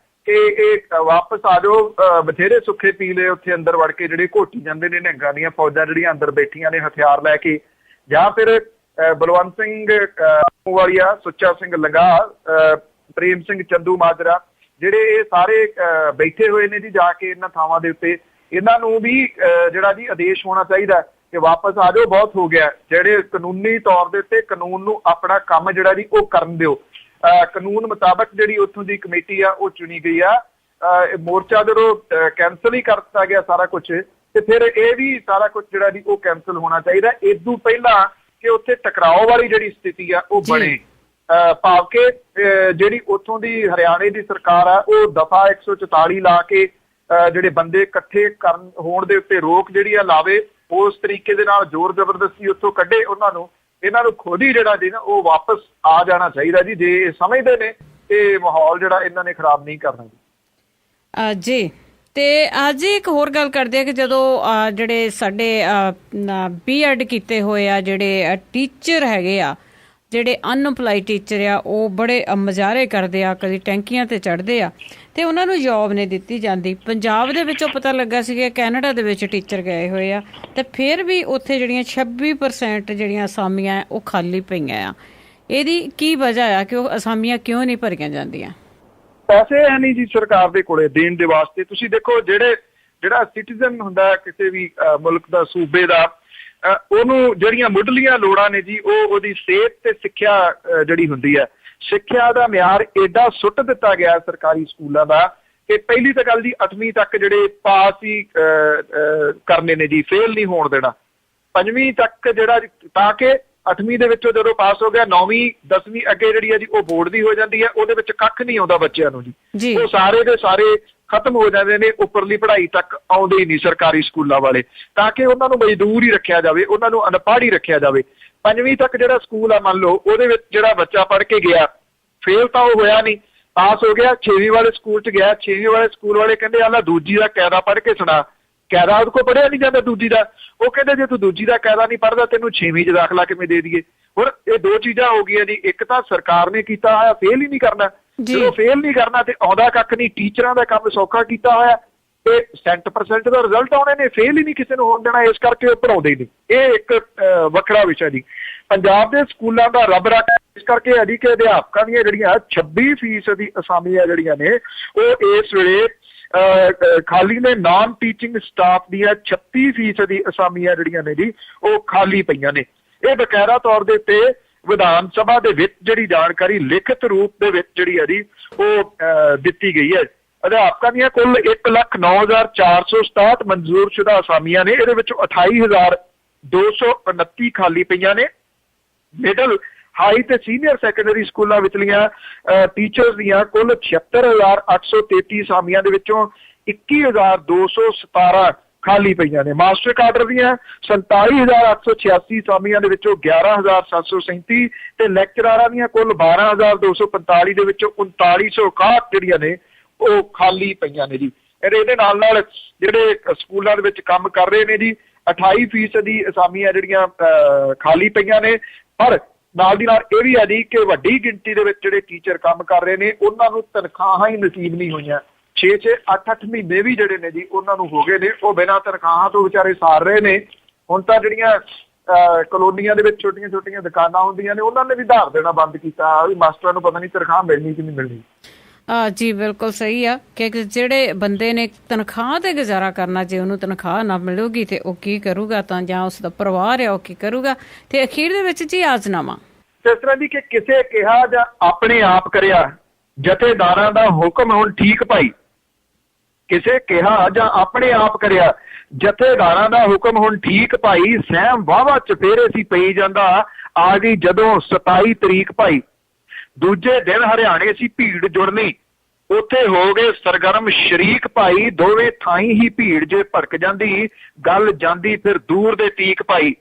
ਕਿ ਇਹ ਵਾਪਸ ਆ ਜਾਓ। ਬਥੇਰੇ ਸੁੱਖੇ ਪੀਲੇ ਉੱਥੇ ਅੰਦਰ ਵੜ ਕੇ ਜਿਹੜੇ ਘੋਟੀ ਜਾਂਦੇ ਨੇ ਨਿਹੰਗਾਂ ਦੀਆਂ ਫੌਜਾਂ ਜਿਹੜੀਆਂ ਅੰਦਰ ਬੈਠੀਆਂ ਨੇ ਹਥਿਆਰ ਲੈ ਕੇ, ਜਾਂ ਫਿਰ ਬਲਵੰਤ ਸਿੰਘ ਵਾਲੀਆ, ਸੁੱਚਾ ਸਿੰਘ ਲੰਗਾ, ਪ੍ਰੇਮ ਸਿੰਘ ਚੰਦੂ ਮਾਜਰਾ ਜਿਹੜੇ ਇਹ ਸਾਰੇ ਬੈਠੇ ਹੋਏ ਨੇ ਜੀ ਜਾ ਕੇ ਇਹਨਾਂ ਥਾਵਾਂ ਦੇ ਉੱਤੇ। ਇਹਨਾਂ ਨੂੰ ਵੀ ਜਿਹੜਾ ਜੀ ਆਦੇਸ਼ ਹੋਣਾ ਚਾਹੀਦਾ ਕਿ ਵਾਪਸ ਆ ਜਾਓ, ਬਹੁਤ ਹੋ ਗਿਆ। ਜਿਹੜੇ ਕਾਨੂੰਨੀ ਤੌਰ ਦੇ ਉੱਤੇ ਕਾਨੂੰਨ ਨੂੰ ਆਪਣਾ ਕੰਮ ਜਿਹੜਾ ਜੀ ਉਹ ਕਰਨ ਦਿਓ। ਕਾਨੂੰਨ ਮੁਤਾਬਕ ਜਿਹੜੀ ਉੱਥੋਂ ਦੀ ਕਮੇਟੀ ਆ ਉਹ ਚੁਣੀ ਗਈ ਆ। ਮੋਰਚਾ ਜਦੋਂ ਕੈਂਸਲ ਹੀ ਕਰ ਦਿੱਤਾ ਗਿਆ ਸਾਰਾ ਕੁਛ, ਤੇ ਫਿਰ ਇਹ ਵੀ ਸਾਰਾ ਕੁਛ ਜਿਹੜਾ ਜੀ ਉਹ ਕੈਂਸਲ ਹੋਣਾ ਚਾਹੀਦਾ ਇਦੋਂ ਪਹਿਲਾਂ ਕਿ ਉੱਥੇ ਟਕਰਾਓ ਵਾਲੀ ਜਿਹੜੀ ਸਥਿਤੀ ਆ ਉਹ ਬਣੇ। ਭਾਵ ਕਿ ਜਿਹੜੀ ਉੱਥੋਂ ਦੀ ਹਰਿਆਣੇ ਦੀ ਸਰਕਾਰ ਆ ਉਹ ਦਫਾ 144 ਲਾ ਕੇ ਜਿਹੜੇ ਬੰਦੇ ਇਕੱਠੇ ਕਰਨ ਹੋਣ ਦੇ ਉੱਤੇ ਰੋਕ ਜਿਹੜੀ ਆ ਲਾਵੇ, ਉਸ ਤਰੀਕੇ ਦੇ ਨਾਲ ਜ਼ੋਰ ਜ਼ਬਰਦਸਤੀ ਉੱਥੋਂ ਕੱਢੇ ਉਹਨਾਂ ਨੂੰ। ਇਹਨਾਂ ਨੂੰ ਖੁਦ ਹੀ ਜਿਹੜਾ ਜੀ ਨਾ ਉਹ ਵਾਪਸ ਆ ਜਾਣਾ ਚਾਹੀਦਾ ਜੀ, ਜੇ ਇਹ ਸਮਝਦੇ ਨੇ ਤੇ ਮਾਹੌਲ ਜਿਹੜਾ ਇਹਨਾਂ ਨੇ ਖਰਾਬ ਨਹੀਂ ਕਰਨਾ ਜੀ। ਤੇ ਅੱਜ ਇੱਕ ਹੋਰ ਗੱਲ ਕਰਦੇ ਆ ਕਿ ਜਦੋਂ ਜਿਹੜੇ ਸਾਡੇ B.Ed ਕੀਤੇ ਹੋਏ ਆ ਜਿਹੜੇ ਟੀਚਰ ਹੈਗੇ ਆ, ਜਿਹੜੇ ਅਨਐਮਪਲਾਈਡ ਟੀਚਰ ਆ, ਉਹ ਬੜੇ ਮੁਜ਼ਾਹਰੇ ਕਰਦੇ ਆ, ਕਦੀ ਟੈਂਕੀਆਂ ਤੇ ਚੜ੍ਹਦੇ ਆ ਤੇ ਉਹਨਾਂ ਨੂੰ ਜੋਬ ਨਹੀਂ ਦਿੱਤੀ ਜਾਂਦੀ। ਪੰਜਾਬ ਦੇ ਵਿੱਚੋਂ ਪਤਾ ਲੱਗਾ ਸੀਗਾ ਕੈਨੇਡਾ ਦੇ ਵਿੱਚ ਟੀਚਰ ਗਏ ਹੋਏ ਆ ਤੇ ਫਿਰ ਵੀ ਉੱਥੇ ਜਿਹੜੀਆਂ 26% ਜਿਹੜੀਆਂ ਅਸਾਮੀਆਂ ਉਹ ਖਾਲੀ ਪਈਆਂ ਆ। ਇਹਦੀ ਕੀ ਵਜ੍ਹਾ ਆ ਕਿ ਉਹ ਅਸਾਮੀਆਂ ਕਿਉਂ ਨਹੀਂ ਭਰੀਆਂ ਜਾਂਦੀਆਂ? ਪੈਸੇ ਹੈ ਨਹੀਂ ਜੀ ਸਰਕਾਰ ਦੇ ਕੋਲੇ ਦੇਣ ਦੇ ਵਾਸਤੇ। ਤੁਸੀਂ ਦੇਖੋ ਜਿਹੜਾ ਸਿਟੀਜ਼ਨ ਹੁੰਦਾ ਕਿਸੇ ਵੀ ਮੁਲਕ ਦਾ, ਸੂਬੇ ਦਾ, ਉਹਨੂੰ ਜਿਹੜੀਆਂ ਮੁੱਢਲੀਆਂ ਲੋੜਾਂ ਨੇ ਜੀ ਉਹਦੀ ਸਿਹਤ ਤੇ ਸਿੱਖਿਆ ਜਿਹੜੀ ਹੁੰਦੀ ਹੈ, ਸਿੱਖਿਆ ਦਾ ਮਿਆਰ ਏਡਾ ਸੁੱਟ ਦਿੱਤਾ ਗਿਆ ਸਰਕਾਰੀ ਸਕੂਲਾਂ ਦਾ ਕਿ ਪਹਿਲੀ ਤਾਂ ਗੱਲ ਜੀ 8ਵੀਂ ਤੱਕ ਜਿਹੜੇ ਪਾਸ ਹੀ ਕਰਨੇ ਨੇ ਜੀ, ਫੇਲ ਨਹੀਂ ਹੋਣ ਦੇਣਾ। 5ਵੀਂ ਤੱਕ ਜਿਹੜਾ ਤਾਂ ਕਿ 8ਵੀਂ ਦੇ ਵਿੱਚੋਂ ਜਦੋਂ ਪਾਸ ਹੋ ਗਿਆ 9ਵੀਂ 10ਵੀਂ ਅੱਗੇ ਜਿਹੜੀ ਹੈ ਜੀ ਉਹ ਬੋਰਡ ਦੀ ਹੋ ਜਾਂਦੀ ਹੈ, ਉਹਦੇ ਵਿੱਚ ਕੱਖ ਨਹੀਂ ਆਉਂਦਾ ਬੱਚਿਆਂ ਨੂੰ ਜੀ। ਉਹ ਸਾਰੇ ਦੇ ਸਾਰੇ ਖਤਮ ਹੋ ਜਾਂਦੇ ਨੇ, ਉੱਪਰਲੀ ਪੜ੍ਹਾਈ ਤੱਕ ਆਉਂਦੇ ਹੀ ਨਹੀਂ ਸਰਕਾਰੀ ਸਕੂਲਾਂ ਵਾਲੇ, ਤਾਂ ਕਿ ਉਹਨਾਂ ਨੂੰ ਮਜ਼ਦੂਰ ਹੀ ਰੱਖਿਆ ਜਾਵੇ, ਉਹਨਾਂ ਨੂੰ ਅਨਪੜ੍ਹ ਹੀ ਰੱਖਿਆ ਜਾਵੇ। 5ਵੀਂ ਤੱਕ ਜਿਹੜਾ ਸਕੂਲ ਆ ਮੰਨ ਲਓ ਉਹਦੇ ਵਿੱਚ ਜਿਹੜਾ ਬੱਚਾ ਪੜ੍ਹ ਕੇ ਗਿਆ, ਫੇਲ ਤਾਂ ਉਹ ਹੋਇਆ ਨਹੀਂ, ਪਾਸ ਹੋ ਗਿਆ। 6ਵੀਂ ਵਾਲੇ ਸਕੂਲ 'ਚ ਗਿਆ, 6ਵੀਂ ਵਾਲੇ ਸਕੂਲ ਵਾਲੇ ਕਹਿੰਦੇ ਆਲਾ ਦੂਜੀ ਦਾ ਕਾਇਦਾ ਪੜ੍ਹ ਕੇ ਸੁਣਾ। ਕਾਇਦਾ ਉਹਦੇ ਕੋਲ ਪੜ੍ਹਿਆ ਨਹੀਂ ਜਾਂਦਾ ਦੂਜੀ ਦਾ। ਉਹ ਕਹਿੰਦੇ ਜੇ ਤੂੰ ਦੂਜੀ ਦਾ ਕਾਇਦਾ ਨਹੀਂ ਪੜ੍ਹਦਾ ਤੈਨੂੰ 6ਵੀਂ 'ਚ ਦਾਖਲਾ ਕਿਵੇਂ ਦੇ ਦਈਏ। ਹੁਣ ਇਹ ਦੋ ਚੀਜ਼ਾਂ ਹੋ ਗਈਆਂ ਜੀ। ਇੱਕ ਤਾਂ ਸਰਕਾਰ ਨੇ ਕੀਤਾ ਹੋਇਆ ਫੇਲ ਹੀ ਨਹੀਂ ਕਰਨਾ, ਜਦੋਂ ਫੇਲ ਨਹੀਂ ਕਰਨਾ ਤੇ ਆਉਂਦਾ ਕੱਖ ਨਹੀਂ। ਟੀਚਰਾਂ ਦਾ ਕੰਮ ਸੌਖਾ ਕੀਤਾ ਹੋਇਆ, ਤੇ 100% ਦਾ ਰਿਜ਼ਲਟ ਆਉਣੇ ਨੇ, ਫੇਲ ਹੀ ਨਹੀਂ ਕਿਸੇ ਨੂੰ ਹੋਣ ਦੇਣਾ, ਇਸ ਕਰਕੇ ਉਹ ਪੜਾਉਂਦੇ ਨਹੀਂ। ਇਹ ਇੱਕ ਵੱਖਰਾ ਵਿਸ਼ਾ ਜੀ। ਪੰਜਾਬ ਦੇ ਸਕੂਲਾਂ ਦਾ ਰੱਬ ਰੱਖ ਇਸ ਕਰਕੇ ਹੈ ਜੀ ਕਿ ਅਧਿਆਪਕਾਂ ਦੀਆਂ ਜਿਹੜੀਆਂ 26% ਦੀ ਅਸਾਮੀਆਂ ਜਿਹੜੀਆਂ ਨੇ ਉਹ ਇਸ ਵੇਲੇ ਖਾਲੀ ਨੇ। ਨਾਨ ਟੀਚਿੰਗ ਸਟਾਫ ਦੀਆਂ 36% ਦੀ ਅਸਾਮੀਆਂ ਜਿਹੜੀਆਂ ਨੇ ਜੀ ਉਹ ਖਾਲੀ ਪਈਆਂ ਨੇ। ਇਹ ਬਕਾਇਦਾ ਤੌਰ ਦੇ ਉੱਤੇ ਵਿਧਾਨ ਸਭਾ ਦੇ ਵਿੱਚ ਜਿਹੜੀ ਜਾਣਕਾਰੀ ਲਿਖਤ ਰੂਪ ਦੇ ਵਿੱਚ ਜਿਹੜੀ ਹੈ ਜੀ ਉਹ ਦਿੱਤੀ ਗਈ ਹੈ। ਅਧਿਆਪਕਾਂ ਦੀਆਂ ਕੁੱਲ 1,09,467 ਮਨਜ਼ੂਰਸ਼ੁਦਾ ਅਸਾਮੀਆਂ ਨੇ। ਇਹਦੇ ਵਿੱਚੋਂ 28,229 ਖਾਲੀ ਪਈਆਂ ਨੇ। ਮਿਡਲ ਹਾਈ ਤੇ ਸੀਨੀਅਰ ਸੈਕੰਡਰੀ ਸਕੂਲਾਂ ਵਿਚਲੀਆਂ ਟੀਚਰਸ ਦੀਆਂ ਕੁੱਲ 76,833 ਅਸਾਮੀਆਂ ਦੇ ਵਿੱਚੋਂ 21,217 ਖਾਲੀ ਪਈਆਂ ਨੇ। ਮਾਸਟਰ ਕਾਡਰ ਦੀਆਂ 47,886 ਅਸਾਮੀਆਂ ਦੇ ਵਿੱਚੋਂ 11,737 ਤੇ ਲੈਕਚਰਾਰਾਂ ਦੀਆਂ ਕੁੱਲ 12,245 ਦੇ ਵਿੱਚੋਂ 3961 ਜਿਹੜੀਆਂ ਨੇ ਉਹ ਖਾਲੀ ਪਈਆਂ ਨੇ ਜੀ। ਇਹਦੇ ਨਾਲ ਜਿਹੜੇ ਸਕੂਲਾਂ ਦੇ ਵਿੱਚ ਕੰਮ ਕਰ ਰਹੇ ਨੇ ਜੀ 28% ਦੀ ਅਸਾਮੀਆਂ ਜਿਹੜੀਆਂ ਖਾਲੀ ਪਈਆਂ ਨੇ। ਪਰ ਨਾਲ ਦੀ ਨਾਲ ਇਹ ਵੀ ਹੈ ਜੀ ਕਿ ਵੱਡੀ ਗਿਣਤੀ ਦੇ ਵਿੱਚ ਜਿਹੜੇ ਟੀਚਰ ਕੰਮ ਕਰ ਰਹੇ ਨੇ ਉਹਨਾਂ ਨੂੰ ਤਨਖਾਹਾਂ ਹੀ ਨਸੀਬ ਨਹੀਂ ਹੋਈਆਂ। 6-6, 8-8 ਮਹੀਨੇ ਵੀ ਜਿਹੜੇ ਨੇ ਜੀ ਉਹਨਾਂ ਨੂੰ ਹੋ ਗਏ ਨੇ, ਉਹ ਬਿਨਾਂ ਤਨਖਾਹਾਂ ਤੋਂ ਵਿਚਾਰੇ ਸਾਰ ਰਹੇ ਨੇ। ਹੁਣ ਤਾਂ ਜਿਹੜੀਆਂ ਕਲੋਨੀਆਂ ਦੇ ਵਿੱਚ ਛੋਟੀਆਂ ਦੁਕਾਨਾਂ ਹੁੰਦੀਆਂ ਨੇ ਉਹਨਾਂ ਨੇ ਵੀ ਉਧਾਰ ਦੇਣਾ ਬੰਦ ਕੀਤਾ ਵੀ ਮਾਸਟਰਾਂ ਨੂੰ ਪਤਾ ਨਹੀਂ ਤਨਖਾਹ ਮਿਲਣੀ ਕਿ ਨਹੀਂ ਮਿਲਣੀ। ਜੀ ਬਿਲਕੁਲ ਸਹੀ ਆ ਕਿ ਜਿਹੜੇ ਬੰਦੇ ਨੇ ਤਨਖਾਹ ਤੇ ਗੁਜ਼ਾਰਾ ਕਰਨਾ, ਜੇ ਉਹਨੂੰ ਤਨਖਾਹ ਨਾ ਮਿਲੂਗੀ ਤੇ ਉਹ ਕੀ ਕਰੂਗਾ, ਤਾਂ ਜਾਂ ਉਸ ਦਾ ਪਰਿਵਾਰ ਆ ਉਹ ਕੀ ਕਰੂਗਾ। ਤੇ ਅਖੀਰ ਦੇ ਵਿੱਚ ਜੀ ਆਜ਼ਨਾਮਾ ਇਸ ਤਰ੍ਹਾਂ ਦੀ ਕਿ ਕਿਸੇ ਕਿਹਾ ਜਾਂ ਆਪਣੇ ਆਪ ਕਰਿਆ, ਜਥੇਦਾਰਾਂ ਦਾ ਹੁਕਮ ਹੁਣ ਠੀਕ ਭਾਈ। ਕਿਸੇ ਕਿਹਾ ਜਾਂ ਆਪਣੇ ਆਪ ਕਰਿਆ, ਜਥੇਦਾਰਾਂ ਦਾ ਹੁਕਮ ਹੁਣ ਠੀਕ ਭਾਈ। ਸਹਿਮ ਵਾਹਵਾ ਚਫੇਰੇ ਸੀ ਪਈ ਜਾਂਦਾ, ਆ ਗਈ ਜਦੋਂ 27 ਤਰੀਕ ਭਾਈ। ਦੂਜੇ ਦਿਨ ਹਰਿਆਣੇ ਸੀ ਭੀੜ ਜੁੜਨੀ, ਉੱਥੇ ਹੋ ਗਏ ਸਰਗਰਮ ਸ਼ਰੀਕ ਭਾਈ। ਦੋਵੇਂ ਥਾਈਂ ਹੀ ਭੀੜ ਜੇ ਭੜਕ ਜਾਂਦੀ, ਗੱਲ ਜਾਂਦੀ ਫਿਰ ਦੂਰ ਦੇ ਤੀਕ ਭਾਈ।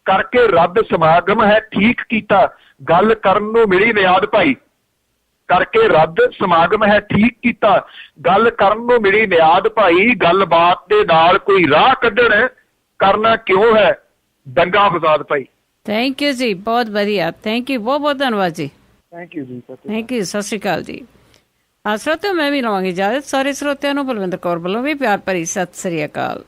ਕਰਕੇ ਰੱਦ ਸਮਾਗਮ ਹੈ ਠੀਕ ਕੀਤਾ, ਗੱਲ ਕਰਨ ਨੂੰ ਮਿਲੀ ਮਿਆਦ ਭਾਈ। ਕਰਕੇ ਰੱਦ ਸਮਾਗਮ ਹੈ ਠੀਕ ਕੀਤਾ, ਗੱਲ ਕਰਨ ਨੂੰ ਮਿਲੀ ਮਿਆਦ ਭਾਈ। ਗੱਲਬਾਤ ਦੇ ਨਾਲ ਕੋਈ ਰਾਹ ਕੱਢਣ, ਕਰਨਾ ਕਿਉਂ ਹੈ ਦੰਗਾ ਫਸਾਦ ਭਾਈ। ਥੈਂਕ ਯੂ ਜੀ, ਬਹੁਤ ਵਧੀਆ, ਥੈਂਕ ਯੂ, ਬਹੁਤ ਬਹੁਤ ਧੰਨਵਾਦ ਜੀ। ਥੈਂਕ ਯੂ ਜੀ। ਥੈਂਕ ਯੂ, ਸਤਿ ਸ਼੍ਰੀ ਅਕਾਲ ਜੀ। ਸਰੋਤਿਓ, ਮੈਂ ਵੀ ਲਵਾਂਗੀ ਇਜਾਜ਼ਤ। ਸਾਰੇ ਸਰੋਤਿਆਂ ਨੂੰ ਬਲਵਿੰਦਰ ਕੌਰ ਵੱਲੋਂ ਵੀ ਪਿਆਰ ਭਰੀ ਸਤਿ ਸ਼੍ਰੀ ਅਕਾਲ।